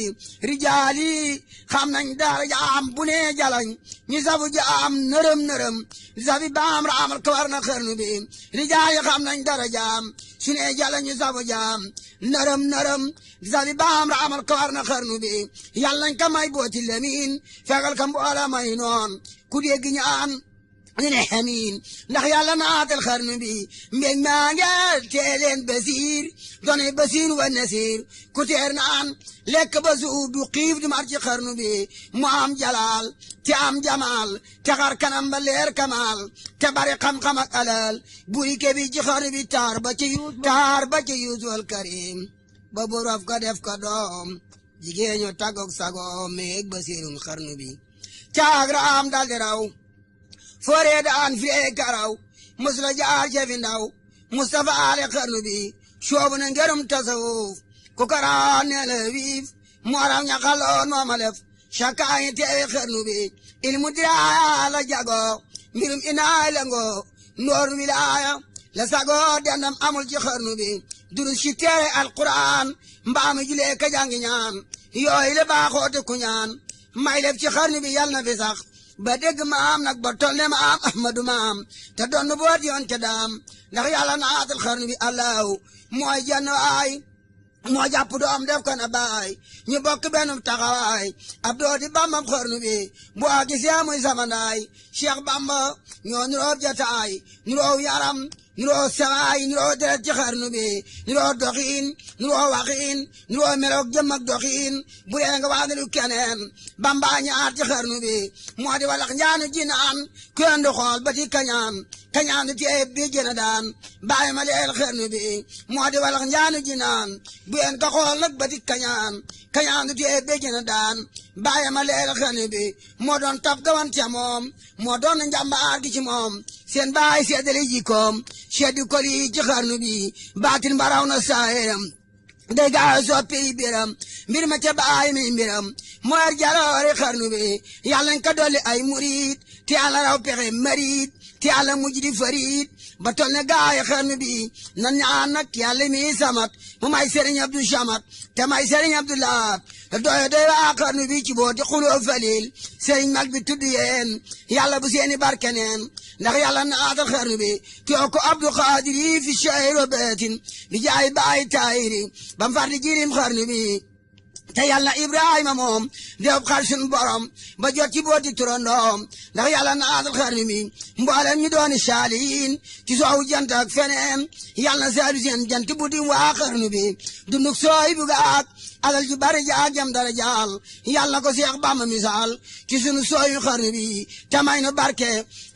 rijaali xam nañ dara jaam bu ne jalañ ñi sabu jaam nërëm nërëm sabi baam raamal ko war na xarnu bi rijaali xam nañ dara jaam su ne jalañ ñi sabu jaam nërëm nërëm sabi baam raamal ko war na xarnu bi yàlla nañ ka may booti Lamin fegal ka mboola may noon ku dégg ñaan ñu ne amiin ndax yàlla naatal xarnu bi mbég maa ngi teeleen basiir doone basiir wa nasiir ku teer naan lekk ba suur du xiif du mar ci xarnu bi mu am jalaal te am jamaal te xar kanam ba leer kamaal te bari xam-xam ak alal buy kebi ci xarnu bi taar ba ci Yuusuf al Karim ba borof ko def ko doom jigéen ñu tàggoog sagoom meeg basiirun xarnu bi caag raam dal di raw fooree daan fiyee karaw mus la jaar cefi ndaw Mustafa ale xarnu bi soobu na ngerum tasawuf ku karaan ne la wiif mooram ña xaloon mooma lef cakaayi teewe xarnu bi ilmu diraaya la jago mbirum inaay la ngo noor wilaaya la sago dendam amul ci xarnu bi durus ci teere alquran mbaami julee ka jangi ñaan yooyu le baaxoote ku ñaan may lef ci xarnu bi yal na fi sax ba dégg maam nag ba toll ne maam Ahmadu maam te doon boot yoon ca daam ndax yàlla naatal xarnu bi allahu mooy jenn waay moo jàpp doom def ko na baay ñu bokk benn taxawaay ab dooti bambam xarnu bi bu a gisee muy samandaay Cheikh Bamba ñoo nuroo jataay nuroo yaram nuroo sawaay nuroo deret ci xarnu bi nuroo doxiin nuroo waxiin nuroo meloog jëm ak doxiin bu dee nga waadalu keneen Bamba ñaar ci xarnu bi moo di walax njaanu jinaan kendu xool ba ti kañaan kañaan du teeb bi jëna daan bàyyi ma leel xarnu bi moo di walax njaanu jinaan bu yeen ka xool nag ba ti kañaan kañaan du teeb bi jëna daan bàyyi ma leel xarnu bi moo doon tab gawan ca moom moo doon njàmbaar gi ci moom seen baay seddale jikkoom seddi kol yi ci xarnu bi baatin baraw na saayeram day gaaw soppi biram mbir ma ca baay mi mbiram mooy jaloore xarnu bi yàlla nañ ko dolli ay murid te yàlla raw pexe marid te yàlla mujj di farid ba tol ne gaay xarnu bi nan ñaan nag yàlla mi samat mu may Serigne Abdou Samat te may Serigne Abdou Lahat doy waa xarnu bi ci booti xuloo falil Serigne mag bi tudd yeen yàlla bu seeni barke neen ndax yàlla naatal xarnu bi too ko Abdou Khadir yi fi shayro beetin bi jaay baay taayiri bam far di jirim xarnu bi te yàlla Ibrahima moom def xar sun borom ba jot ci booti turandoom ndax yàlla naatal xarnu bi mboolem ñu dooni saaliin ci soowu jant ak feneen yàlla saadu seen jant bu dim waa xarnu bi dunduk sooy bu gaak alal ju bari jaag jam dara jaal yàlla ko Seex Bamba misaal ci sunu sooyu xarnu bi tamay nu barke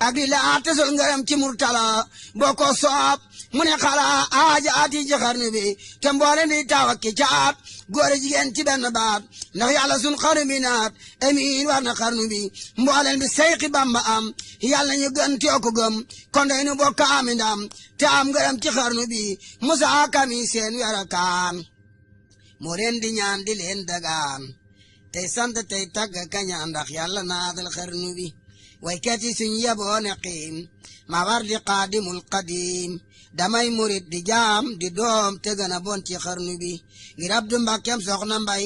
ak di la tesol ngërëm ci murtala boo ko soob mu ne xala aaja ati ci xarnu bi te mboole di taw ak ki caat góor jigéen ci benn baat ndax yàlla sun xarnu bi naat amiin war na xarnu bi mbooleen bi Seexi Bamba am yàlla ñu gën too ko gëm kon day nu bokk ami ndam te am ngërëm ci xarnu bi Musaa Kami seen werakaan moo leen di ñaan di leen dagaan tey sant tey tagg kañaan ndax yàlla naatal xarnu bi waykat yi suñ yeboo ne xiim ma war di qaadimul qadim damay murit di jaam di doom te gën a bon ci xarnu bi ngir Abdu Mbàkkeem soxna Mbay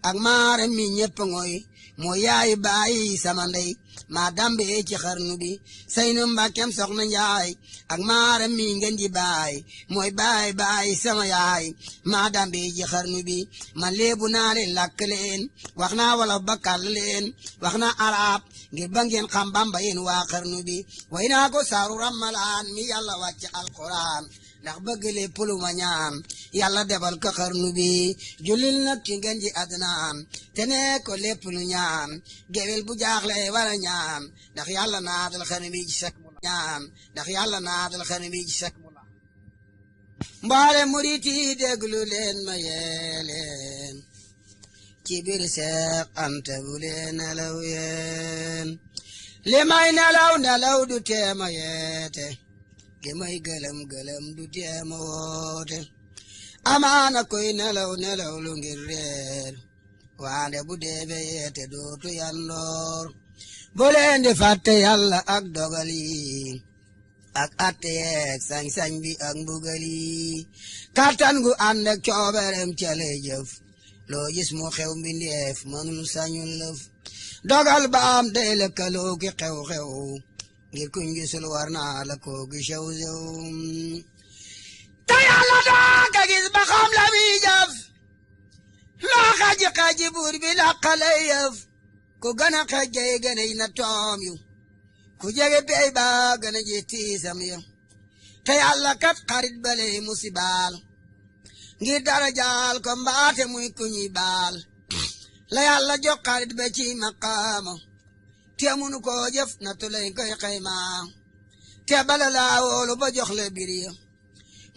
ak maaram mi ñëpp ngoy moo yaay bàyyi sama ndey maa dambe ci xarnu bi Saynu Mbàkkeem soxna Njaay ak maaram mi ngeen di baay mooy baay sama yaay maa dambe ci xarnu bi man léebu naa leen làkk leen wax naa wolof ba kàll leen wax naa arab ngir ba ngeen xam Bamba yéen waa xarnu bi way naa ko saaru ramalaan mi yàlla wàcc alquran ndax bëgg lépp lu ma ñaan yàlla defal ko xarnu bi julil nag ci ngeen ji adnaan te ne ko lépp lu ñaan gewel bu jaaxle wala ñaan ndax yàlla naatal xarnu bi ci sak mu ñaan ndax yàlla naatal xarnu bi ci sak mu la mbaale murit yi déglu leen ma yee leen ci biir Seex Anta bu leen nelaw yeen li may nelaw du teema yeete li may gëlëm du teema woote amaana koy nelaw lu ngir reer waande bu deebe yeete dootu yandoor bu leen di fàtte yàlla ak dogal yi ak atte yeeg sañ-sañ bi ak mbugal yi kàttan gu ànd ak cooberem ca lay jëf loo gis mu xew mbindeef mënul sañul lëf dogal ba am day lëkkaloo ki xew-xew ngir kuñ gisul war naa la koo gi sew-sew te yàlla dooga gis ba xam la muy jëf loo xaji buur bi làqale yëf ku gën a xejjey gën a na toom yu ku jege pey ba gën a ji tiisam yu te yàlla kat xarit baley musibaal ngir dara jaal ko mbaate muy ku ñuy baal la yàlla jox xarit ba ci maqaama te munu koo jëf na tulay koy xayma te bala laa woolu ba jox la bir ya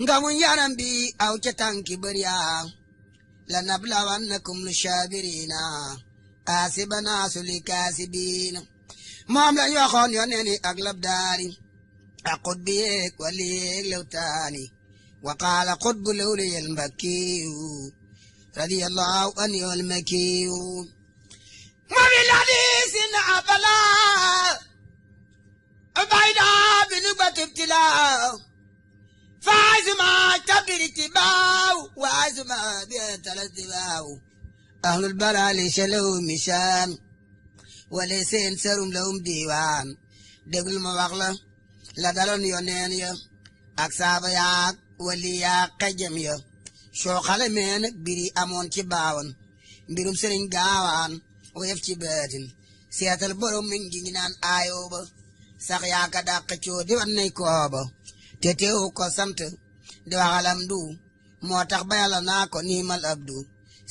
nga mu yaram bi aw ca tànki bër yaa la nablawannakum lu shaabirina kaasibana suli kaasibiina moom lañ waxoon yoneen yi ak labdaari ak xutbi yeeg wali yeeg lewtaani wa qaala xutbu lawliyal mbakkiyu radiyallahu anhu al makkiyu ma fi ladisin abala bayda bi nubatib tilaaw faazuma tabiri tibaaw waazuma bi talatibaaw ahlul barali shalaw misaan wala seen serum lawum diiwaan déglu ma wax la daloon yoneen ya ak saaba yaak wali yaak xejam ya soo xale mee nag biri amoon ci baawan mbirum sëriñ gaawaan woyof ci baatin seetal borom mi ngi naan aayoo ba sax yaaka dàq coo di wan nay kooba te teewu ko sant di waxalam du moo tax ba yàlla naa ko niimal abdu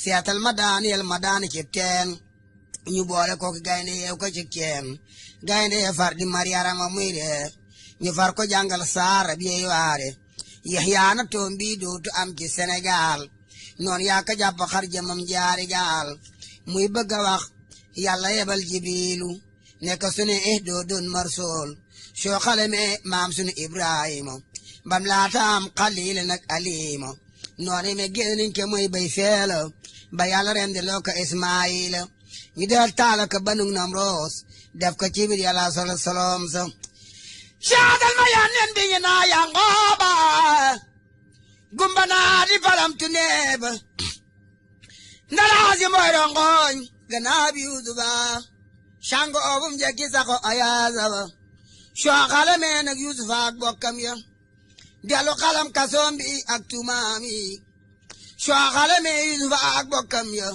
seetal ma daani ci teen ñu boole ko gaynde yeew ko ci ceen gaynde ye far di mariyarama muy ree ñu far ko jàngal saara bi yey waare yaxyaana toom bi dootu am ci Sénégal noonu yaa ko jàpp xar jamam jaari gaal muy bëgg a wax yàlla yebal jibrilu ne ko sunu doo doon marsool soo xale mee maam sunu Ibrahima bam laata am xaliil nag alima noonu me génniñ ke muy bay feela ba yàlla rendi loo ko Ismaayila ñu del taala ko banug nam roos def ko ci biir yàlla solom sa caadal ma yànneen bi ñu naa Yangooba gumba naa di falam tu neeba ndalaasi mooy rongoñ ganaa bi Yuusufa cango obum jekki sako ayaasaba soo xale mee nag Yuusufa ak bokkam ya delu xalam kasoom bi ak tumaam yi soo xale mee Yuusufa ak bokkam ya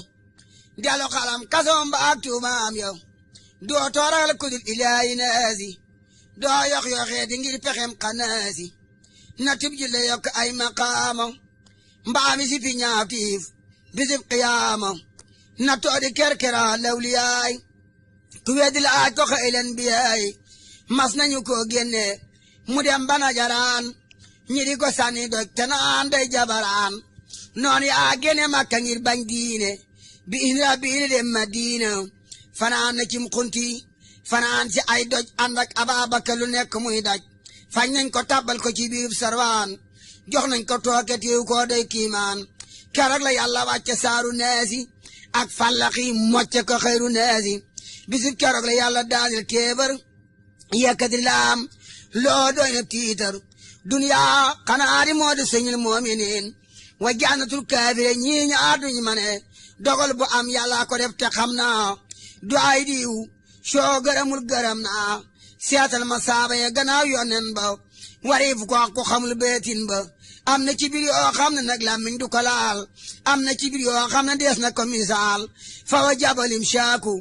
delu xalam kasoom ba ak tumaam ya doo tooral kudul ilaahi naasi doo yox-yoxee di ngir pexem xanaasi na tib ji la yokk ay maqaama mbaami si fi ñaawtiif bisib qiyaama na toodi kerkera lawliyaay ku weddi laaj ko xëylen biyaay mas nañu ko génne mu dem bana jaraan ñi di ko sànni doj te naan day jabaraan noon yaa génne Makka ngir bañ diine bi ihra biini dem Madina fanaan na cim xunti fanaan ci ay doj ànd ak Ababakar lu nekk muy daj fañ nañ ko tabbal ko ci biir sarwaan jox nañ ko tooke tiiw koo day kiimaan keroog la yàlla wàcce saaru neesi ak fallaxi mocce ko xëyru neesi bisu keroog la yàlla daanil kéebar yekkati laam loo doy na tiitar duniyaa xanaa di moo di sëñil moominiin wa jannatul kaafire ñii ñaar duñ mane dogal bu am yàlla ko def te xam naa du ay diw soo gërëmul gërëm naa seetal ma saaba ya gannaaw yonen ba wariif ko xamul beetin ba am na ci biir yoo xam ne nag làmmiñ du ko laal am na ci biir yoo xam ne dees na ko misaal fa wa jabalim shaaku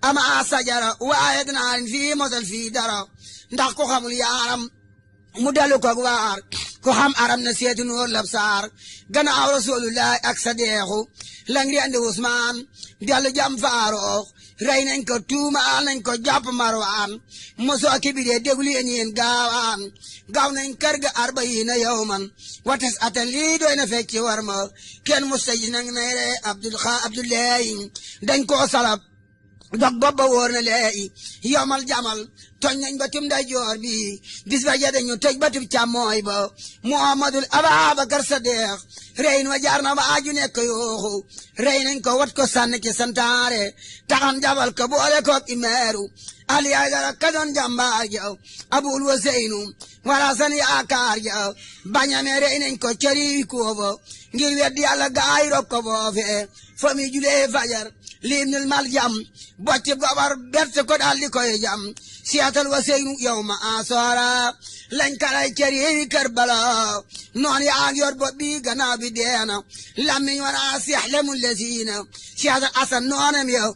ama a sajara waaye dinaa leen fii mosal fii dara ndax ko xamul yaaram mu dalu ko waar ko xam aram na seeti noor lab saar gannaaw rasulullahi ak sadeexu lang rendi Usmaan dellu jam Faaruq rey nañ ko tuumaal nañ ko jàpp Marwaan mosoo kibiree déglu yéen gaawaan gaaw nañ kër ga 40 yawman watas atan lii doy na fecc war ma kenn mustaji nag nay re Abdullahi dañ koo salab dog bobba wóor na leeyi yowmal jamal toj nañ ba tum day joor bi bis ba ja dañu toj ba tum càmmooy ba Muhammadul Ababakar Sadiq reyin wa jaar na ba aju nekk yooxu rey nañ ko wat ko sànni ci santaare taxan jabal ko boole koog imeeru Ali Aydara ka doon jàmbaar ja Abul Waseynu wala san yaakaar ja bañame rey nañ ko cëri kooba ngir weddi Yàlla gaay rob ko foofe fa mi julee fajar liibnul mal jam bocci gobar berte ko daal di koy jam siyatal Waseynu yow ma asoora lañ kalay cëri Karbala noon yaa ngi yor bopp bi gannaaw bi deena lammiñ wana sixlemul lesiina siyatal Asan noonam yow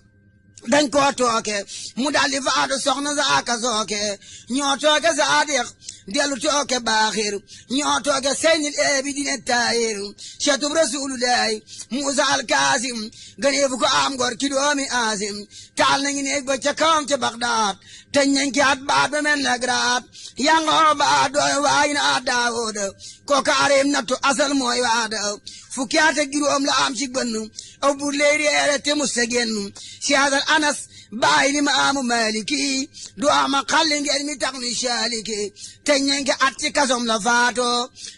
dañ koo tooke mu daldi faatu soxna Zaaka Sooke ñoo tooke Saadiq dellu tooke Baaxir ñoo tooke Seynil Eebidine Taahir cetub Rasulullahi Muusa Alkaasim ganeefu ko am gor ki doomi Aasim taal nañu neeg ba ca kawam ca Bagdaad teñ nañ ki at baat ba mel na graat yangoo baat dooy waay na Daawuda ko kaareem nattu asal mooy waada fukki at ak juróom la am ci bënn aw bur lay reere te musta génn siyaasal Anas baay li ma amu Maliki du ama xalli ngeen mi tax mi saaliki teñ nañ ki at ci kasom la faato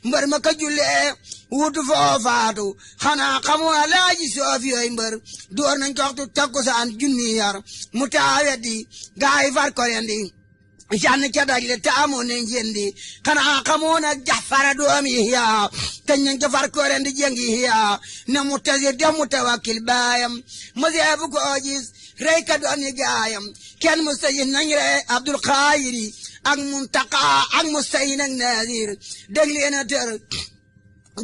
mbër ma ka jullee wutu foo faatu xanaa xamoo Alaaji Soofi yooy mbër door nañ ko waxtu takkusaan junni yar mu taaweddi gaay far ko rendi jann ca daj le taamoo nañ jendi xanaa xamoo nag Jafara doomi Yahya teñ nañ ko far ko rendi jengi Yahya na Mu'tazir de Mutawakkil baayam moseebu ko gis rey ka doon ni gaayam kenn mustayin nañ rey Abdul Xaayiri ak Muntaqa ak mustayin ak Nazir dégg leen a tër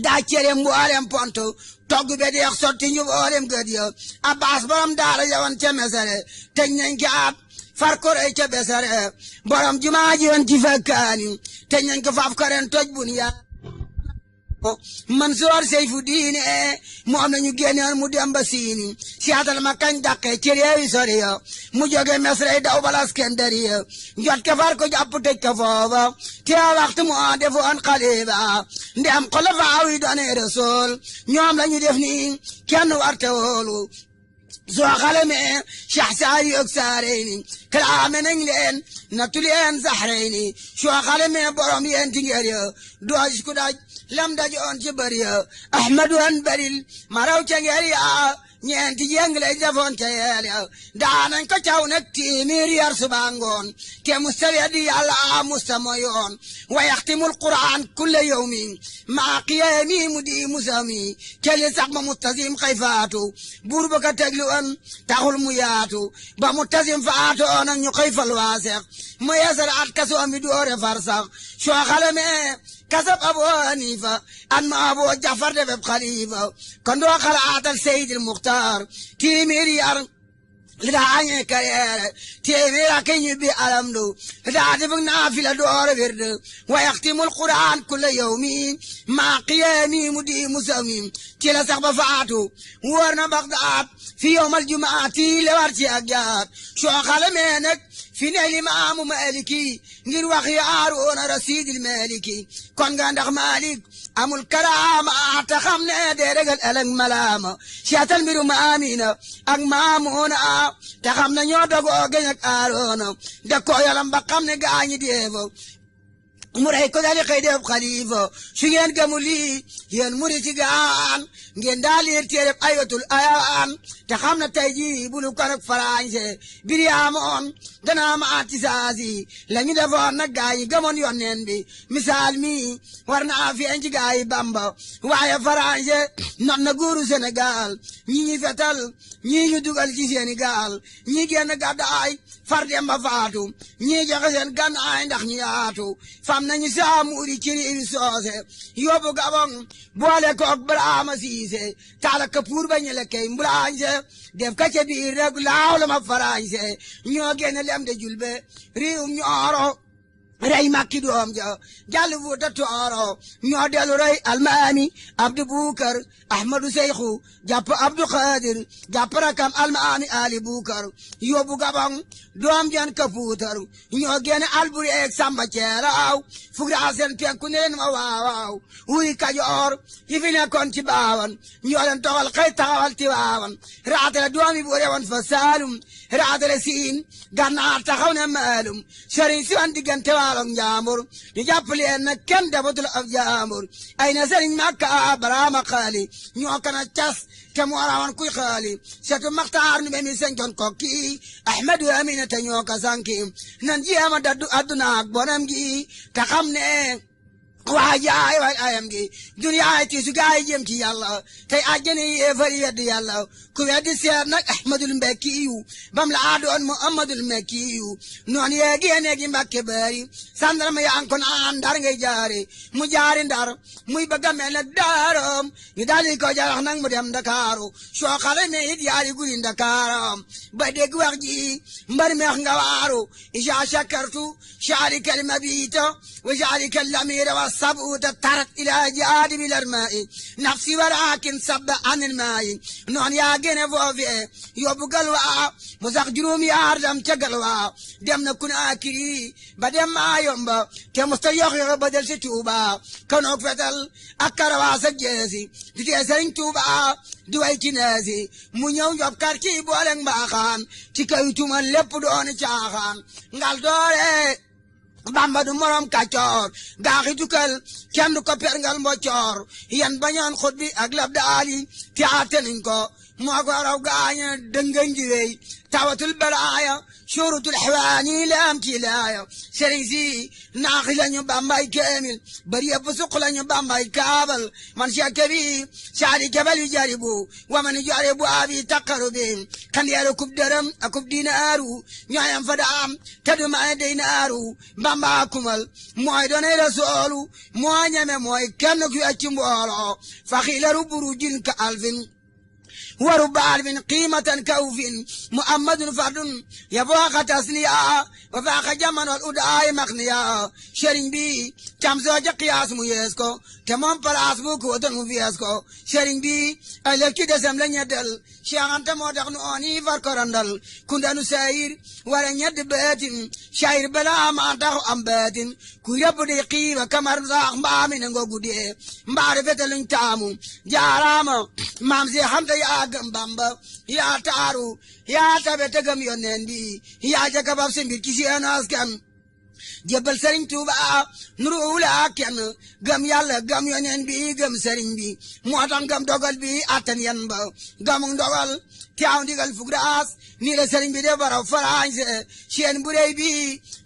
daa cere mboolem ponto togg be deex sotti ñu mboolem gëd ya Abbas borom daara yawan ca Mesere teñ nañ ki at far ko rey ca Besere borom jumaa ji woon ci fakkaani teñ nañ ko faaf ko ren toj bun ya Mansoor Seyfu Diine moom nañu génnoon mu dem ba Siini siyaatal ma kañ dàqe ci réewi sori ya mu jóge Mesre daw bala Iskandariya njot ke far ko jàpp tëj ko foofa te waxtu mu defoon xalifa ndem xulafaa yi doone Rasuul ñoom lañu def ni kenn warte woolu soo xalamee Cheikh Saari ak Saareyni kalaame nañ leen nattu leen Sahreyni soo xalamee borom yeen ti ngeer ya dooj ku daj lam dajoon ci bëri ya Ahmadu an baril maraw ca ngeer ya ñeenti jeng lay defoon ca yeel ya daanañ ko caw nag téeméer yar suba ngoon te musta weddi Yàlla musta moyoon wa yaxtimul Qur'an kulla yawmi maa qiyaami mu di musami kelli sax ma Mu'tasim xay faatu buur ba ka teglu an taxul mu yaatu ba Mu'tasim faatoo nag ñu xëy fal waasex mu yeesal at kasoom bi doore far sax soo xalamee kasab Abu Hanifa an ma Abu Jafar defeb xalifa kon doo xalaatal Seydil Muxtaar téeméeri yar li daa añee kareere téeméer ak ñibbi alamdu li daa def naafila door wird wa yaxtimul quraan kulla yawmi maa qiyaami mu di musawmi ci la sax ba faatu wóor na Bagdaad fi yawmal jumaati le war ci ak jaat soo xalamee nag fi ne limaamu Maliki ngir wax Haaruuna rasiidil Maliki kon nga ndax Malik amul karaama te xam ne dee regal ëllëg malaama seetal mbiru Maamina ak Maamuuna te xam ne ñoo dogoo geñ ak Haaruuna da ko yalam ba xam ne gaañi deefo mu rey ko dali xëy def xalifa su ngeen gëmu lii yéen muri ci gaan ngeen daal leer téereb ayatul ayaan te xam ne tey jii bulu ko rek français bir yaamoon dana ma ati saasi la ñu defoon nag gaa yi gëmoon yonneen bi misaal mi war naa feeñ ci gaa yi Bamba waaye français not na góoru Sénégal ñi ñi fetal ñi ñu dugal ci Sénégal ñi génn gàddaay far dem ba faatu ñi joxe seen gànnaay ndax ñu yaatu fam nañu saamuuri ci riiru soose yóbbu Gabon boole koog Brahma Siise taala kapuur ba ñu lekkey mbulaañse def ka ca biir rek laaw la ma farañse ñoo génne lem de julbe riiwum ñooro rey makki doom ja jàll Fuuta Tooro ñoo delu rey almaami Abdu Bukar Ahmadu Seyxu jàpp Abdu Xaadir jàpp rakam almaami Ali Bukar yóbbu Gabon doom jan ka puutar ñoo génne Alburi ak Samba Ceeraaw fugra seen penku ne leen ma waawaaw wuy Kajoor yi fi nekkoon ci baawan ñoo leen toxal xëy taxawal ti waawan raatale doomi bu rewoon fa Saalum raatale siin Gànnaar taxaw ne maalum sëriñ si wan diggante waaloog njaambur ñu jàpp leen nag kenn defatul ab jaambur ay na sëriñ Makka Baraama xaali ñoo kana cas te mu warawan kuy xaali setu Maxtaar nu be mi sentoon kokki Ahmadu Amina te ñoo ka sanki nan jéema daddu adduna ak bonam gi te xam ne waa jaay waay ayam gi duniyaay tiisu gaay jëm ci yàlla tey àjjana yéefari weddi yàlla ku weddi seet nag Ahmadul Mbekkiyu bam la aadoon Muhammadul Mbekkiyu noon yeegee gi Mbàkke bari sandarma yaa ngi ko naan Ndar ngay jaare mu jaari Ndar muy bëgg a mel nag daaram ñu daldi ko jarax nag mu dem Ndakaaru soo xale me it yaari guri Ndakaaram ba dégg wax ji mbar meex nga waaru isa shakartu sharika al-mabita wa sharika al-lamira wa sabuta tarat ila jaadibi al-arma'i nafsi walakin sabba an al-ma'i noon yaa gene foofe yóbbu galwa mu sax juróom yaar dam ca galwa dem na Kunaakiri ba dem Maayomba te musta yox ba del si Tuuba kanoog fetal ak karawaas ak jeesi di tee Sëriñ Tuuba di way ci neesi mu ñëw job kar ci booleng mbaaxaan ci kaw tuman lépp dooni caaxaan ngal doore Bamba du morom kàccoor gaaxi tukkal kenn du ko perngal mboccoor yan bañoon xut bi ak lab daali te aate nañ ko moo ko raw gaaña dëngañ di wey tawatul balaaya shurutul xewaani laam ci laaya sëriñ si naaxi lañu Bambay keemil bari yëpp suq lañu Bambay kaabal man sekke bi saadi kebal yu jaribu wa man jaribu abi taqaru bi kandeeru kub dërëm ak kub dinaaru ñooyam fa daam te du may dinaaru Bamba kumal mooy doonay rasoolu moo ñeme mooy kenn ku yacc mbooloo fa xiilaru burujin ka alfin وربع من قيمة كوف محمد فرد يفوق تسليا وفاق جمن والأدعاء مخنيا شرين بي كم زوجة قياس ميسكو كمان پلاس بو كوتن مفيسكو شرين بي ألف كده سملن يدل شاعن تمودق نواني فرقرندل كندانو ساير ورن يد باتن شاير بلا ما تاخو أم باتن كويا بدي قيوة كمار زاق مبامي ننغو قدي معرفة لنتامو جاراما مامزي حمد يا Bamba yaa taaru yaa tabe tegam yoneen bi yaa jakabab se mbir ci seen askan jébbal Sëriñ Tuuba nuru wula kenn gëm Yàlla gëm yoneen bi gëm sëriñ bi moo tax gëm dogal bi attan yan ba gëmu dogal teew ndigal fugraas nii la sëriñ bi de baraw farañse seen bu rëy bi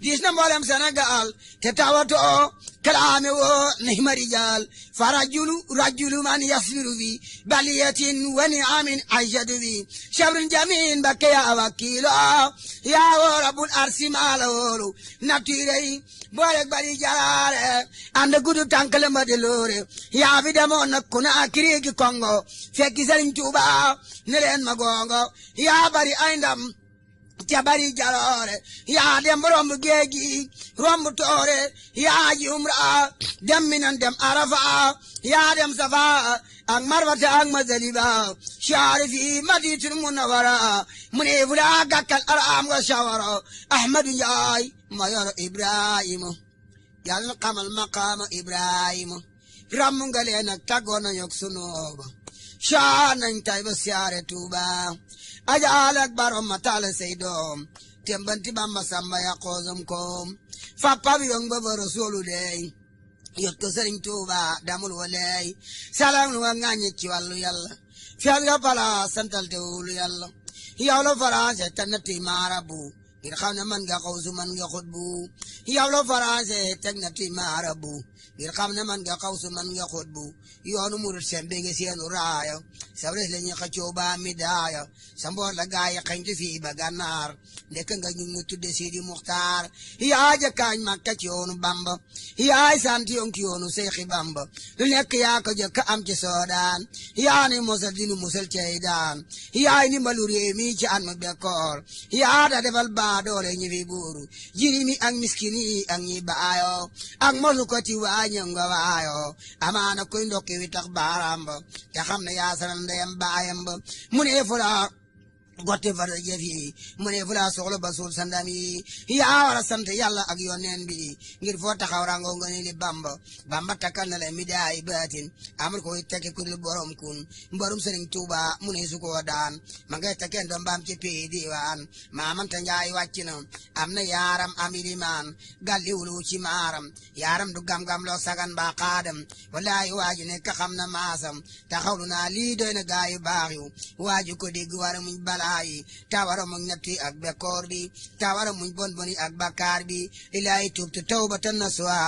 diis na mboolem Sénégal te tawatoo kalaame woo nihma rijaal fa rajulu man yasbiru fi baliyatin wa ni'amin aishatu fi sabrin jamin bakke yaa wakiilo yaa woo rabbul arsi maala woolu naturey boolek bari jalaare anda gudu tànkale ma de loore yaa fi demoon na Konaakiri gi Kongo fekki Sëriñ Tuuba ne leen ma gongo yaa bari ay ndam te bari jaloore yaa dem romb géej gi romb toore yaa ji umra dem minan dem arafa yaa dem safa ak marwata ak mazaliba shaari fi maditul munawara mu ne fu laa gàkkal araam nga shawara ahmadu njaay ma yor ibrahima yàlla xamal maqaama ibrahima ramm nga leen ak tàggoon nañu ak sunooba shaa nañ tay ba siyaare tuuba ajaal ak barom ma taala say doom tembanti bamba samba ya xoosam koom fappa bi yong ba ba rasulu dey yot ko sëriñ tuuba damul waley salam lu nga ŋàññi ci wàllu yàlla fiyat nga pala santal te wulu yàlla yow la faransé tannati maarabu ngir xam ne man nga xawsu man nga xutbu yow la faransé teg na ti maarabu ngir xam ne man nga xawsu man nga xutbu yoonu murit seen bége seenu raaya sabres la ñuy xëccoo ba mi daaya sa mboor la gaay xañtu fii ba gànnaar ndekk nga ñu ngi tudde Sidi Muxtaar yaa jëkkaañ Makka ci yoonu Bamba yaay sant yonk yoonu Seexi Bamba lu nekk yaa ko jëkk am ci soodaan yaa ni mosal dinu musal cey daan yaay ni mbalu réew mi ci an ma bekkoor yaa da defal baa doole ñi fi buuru jirimi ak miskini ak ñi baayo ak mosu ko ti waañam nga waayo amaana koy ndokki wi tax baaraam ba te xam ne yaa sanal ndeyam baayam ba mu ne fu la gotte fara jëf yi mu ne fu la soxla ba suul sandam yi yaa war a sant yàlla ak yoneen bi ngir foo taxaw rango nga ni li bamba bamba takkal na la mi daay baatin amul koy tekki ku dul borom kun mborum sëriñ tuuba mu ne su ko daan ma ngay tekkeen doom baam ci pii diwaan maamanta njaay wàcc na am na yaaram amilimaan galliwulu ci maaram yaaram du gam-gam loo sagan ba xaadam walaayi waaju ne ka xam na maasam taxawlu naa lii doy na gaayu baax yu waaju ko dégg war a muñ balaayi tawara muñ nattu ak bekkoor bi tawara muñ bon boni ak bakkaar bi ilaahi tubtu tawbatan nasuha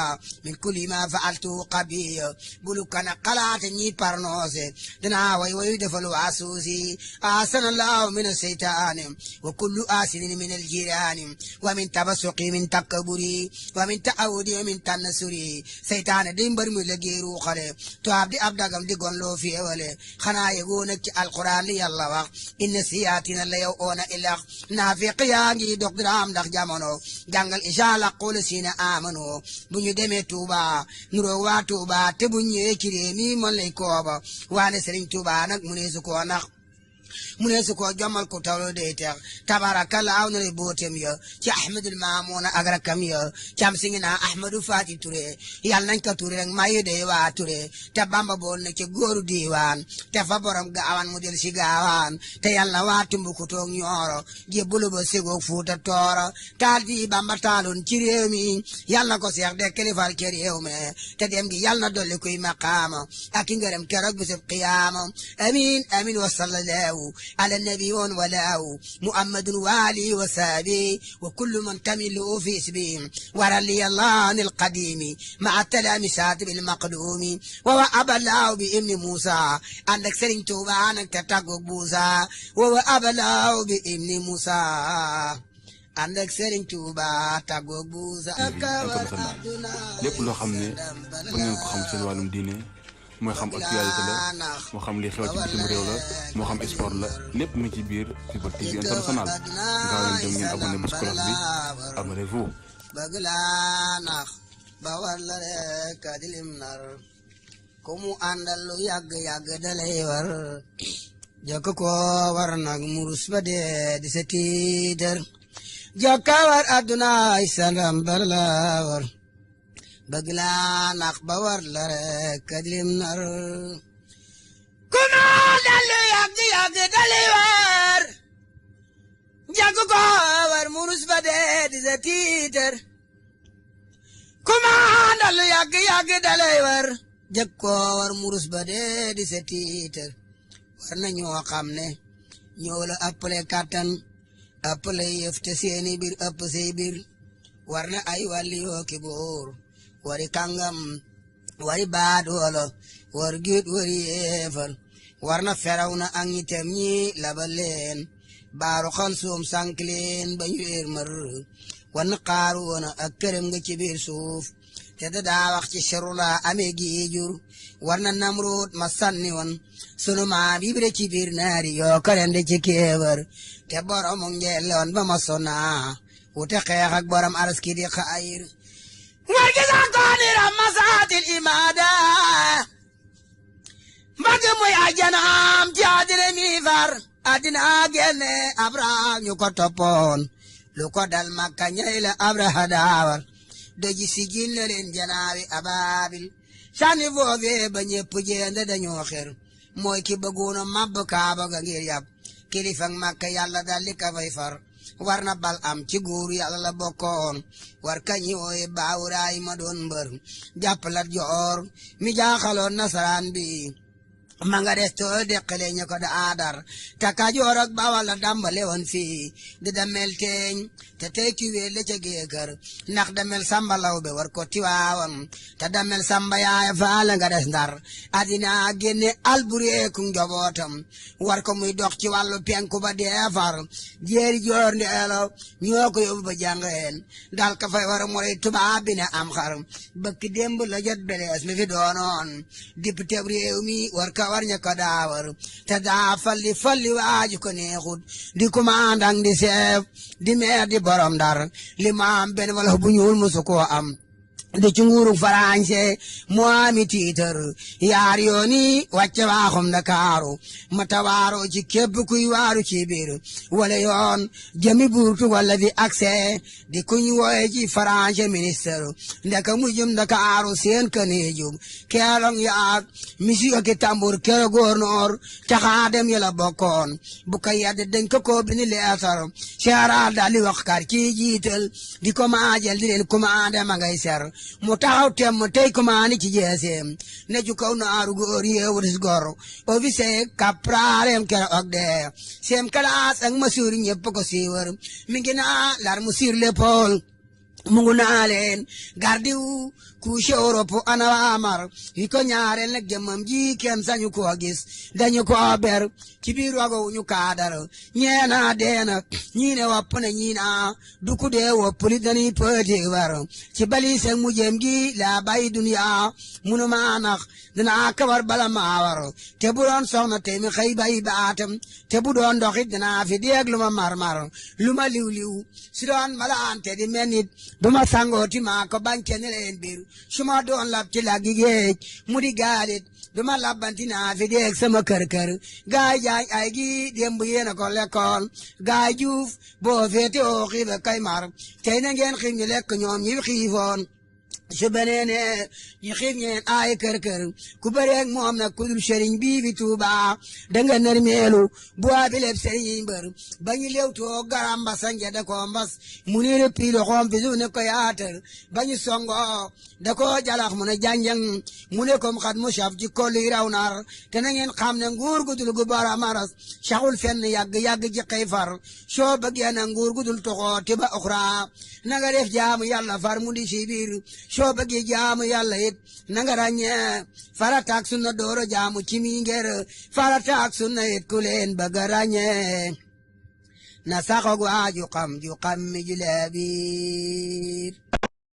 min kulli ma faaltu qabiya bulu kana xalaate ñi parnoose danaa way wayu defalu asuusi asanallahu min aseytaani wa kullu asinin min aljiraani wa min tabasuqi min takkaburi wa min taawudi wa min tannasuri seytaane di mbar mu la géeru xale to ab di ab dagam di gon loo fiewale xanaa yegoo nag ci alquran li yàlla wax inna siyaatina la yow oona ilax naafiq yaa ngi dog diraam ndax jamono jàngal ishaala qul sina amano bu ñu demee Tuuba nuroo waa Tuuba te bu ñëwee ci réew mi mën lay kooba waane Sëriñ Tuuba nag mu ne su ko nax mu ne su ko jommal ko tawlo day teex tabarakallah na le bootem ya ci ahmadul maamuna ak rakam ya cam si ngi naa ahmadu faati Touré yàlla nañ ko Touré rek mayu day waa Touré te bamba bool na ci góoru diiwaan te fa borom gaawaan mu del si gaawaan te yàlla waa Tumbukutoog Ñooro jébbulu ba ségoog Fuuta Tooro taal di bamba taaloon ci réew mi yàlla na ko seex de kilifal ci réew mi te dem gi yàlla na dolli kuy maqaama ak i ngërëm keroog bisub qiyaama amin amin wa sallallahu على النبي ولاو محمد والي وسابي وكل من تمل في اسمه ورلي الله عن القديم مع التلامسات بالمقدوم ووأب الله بابن موسى عندك سرين توبا عنك تتاقق بوسى ووأب الله بابن موسى عندك سرين توبا تتاقق بوسى lépp loo xam ne ba ngeen ko xam seen wàllum diine mooy xam actualité la moo xam li xew ci bitim réew la moo xam sport la lépp mu ci biir People TV International gaaw leen dem ngeen abonné bés cloche bi abonnez-vous bëgg laa nax ba war la rek di lim nar ku mu àndal lu yàgg-yàgg dalay war jokk ko war nag murus ba dee di sa tiitar jokka war adduna ay salam bar la war bëgg laa nax ba war la rek lim nar ku ma dalu yàgg-yàgg dalay war jàgg ko war murus ba dee di sa tiitar ku ma dalu yàgg-yàgg dalay war jàgg ko war murus ba dee di sa tiitar war na ñoo xam ne ñoo la ëppale kàttan ëppale yëf te seeni biir ëpp say biir war na ay wàlli yoo ki boor wari kàngam wari baadoola war giit wari yeefar war na feraw na ak ñitam ñi labal leen baaru xal soom sànk leen ba ñu réer mër war na xaaroona ak këram nga ci biir suuf te daa wax ci sharula amee gi jur war na Namruud ma sànni woon sunu maam Ibra ci biir naari yoo karende ci kéebar te boromu ngeeloon ba ma sona wute xeex ak borom araski di xayir war gi sax kooni ram masaatil imaada mbagg muy ajanaam ci àddina mi far àddina génne Abraha ñu ko toppoon lu ko dal Makka ñay la Abraha daawar doji sigil na leen janaawi abaabil sànni foofee ba ñëpp jéende dañoo xer mooy ki bëggoona mabb kaaba ga ngir yàpp kilifa Makka yàlla dal li ka fay far war na bal am ci góor yàlla la bokkoon war kañi wooye baawuraay ma doon mbër jàppalat joor mi jaaxaloon nasaraan bi ma nga des tool deqale ña ko da aadar te Kajoor ak Bawal la dambale woon fii di damel teeñ te tey ki wéel la ca géekër ndax damel Samba Lawbe war ko tiwaawan te damel Samba yaaya faala nga des Ndar addina génne albureeku njobootam war ko muy dox ci wàllu penku ba deefar jéeri joor ndeelo ñoo ko yóbbu ba jàngeen dal ka fay war a moy tubaab bi ne am xar bëkk démb la jot belees mi fi doonoon député réew mi war ka war ña ko daawar te daa falli waaju ko neexut di commandant di chef di maire di borom Ndar li ma am benn wala bu ñuul musu koo am di ci nguuru Farañse moo ami tiitar yaar yooni wàcce waaxum Ndakaaru mata waaro ci képp kuy waaru ci biir wala yoon jëmi buurtu wala di accès di kuñ wooye ci Farañse ministre ndeka mu jëm Ndakaaru seen kaneejum keelong yaag misi ak tambur kero gouverneur caxaadem yala bokkoon bu ko yedd dañ ko bini leetar seeraal daal di wax kar ci jiital di ko maajel di leen commandé ma ngay ser mu taxaw tem tey commandé ci jeeseem ne ju kaw naaru góor yeewutis gor officier capralem kero ak de sem kalaas ak masuur ñëpp ko siiwër mi ngi naa lar mu sur l'épaule mu ngu naa leen gardiw couche Europe ana waamar yi ko ñaareel nag jëmmam ji kenn sañu ko gis dañu ko ber ci biir wago ñu kaadar ñeena deena ñii ne wopp na ñii na duku dee woppuli dañuy pëti war ci bali seen mu jëm gi la bay duniya munu maa nax dinaa kawar bala maa war te bu doon soxna te mi xëy bay baatam te bu doon doxit dinaa fi deeg lu ma marmar lu ma liw si doon malaante di mel nit du ma sangooti maa ko bañke ne leen biir su ma doon lab ci laggi géej mu di gaalit du ma labbanti naa fi deeg sama kër gaay jaay ay gi démb yéena ko lekkoon gaay juuf boo feete oo xiiba kay mar tey na ngeen xiif ñu lekk ñoom ñi xiifoon su beneene ñu xiif ñeen ay kër ku bëreeg moom nag ku dul sëriñ bii fi Tuuba danga nërmeelu bu waa bi leb sëriñ mbër ba ñu lewtoo garam mbasa nge da ko mbas mu ni rëppi loxoom fi suuf ne ko yaatal ba ñu songo da ko jalax mu ne janjang mu ne kom xat mu saf ci kolli raw nar te na ngeen xam ne nguur gudul gu bara maras saxul fenn yàgg ji xëy far soo bëggee na nguur gudul toxoo te ba oxra na nga def jaamu yàlla far mu di si biir soo bëggee jaamu yàlla it na nga ràññee farata ak sunna dooro jaamu ci mi ngir farata ak sunna it ku leen bëgg a ràññee na saxoog waaju xam ju xam mi ju lee biir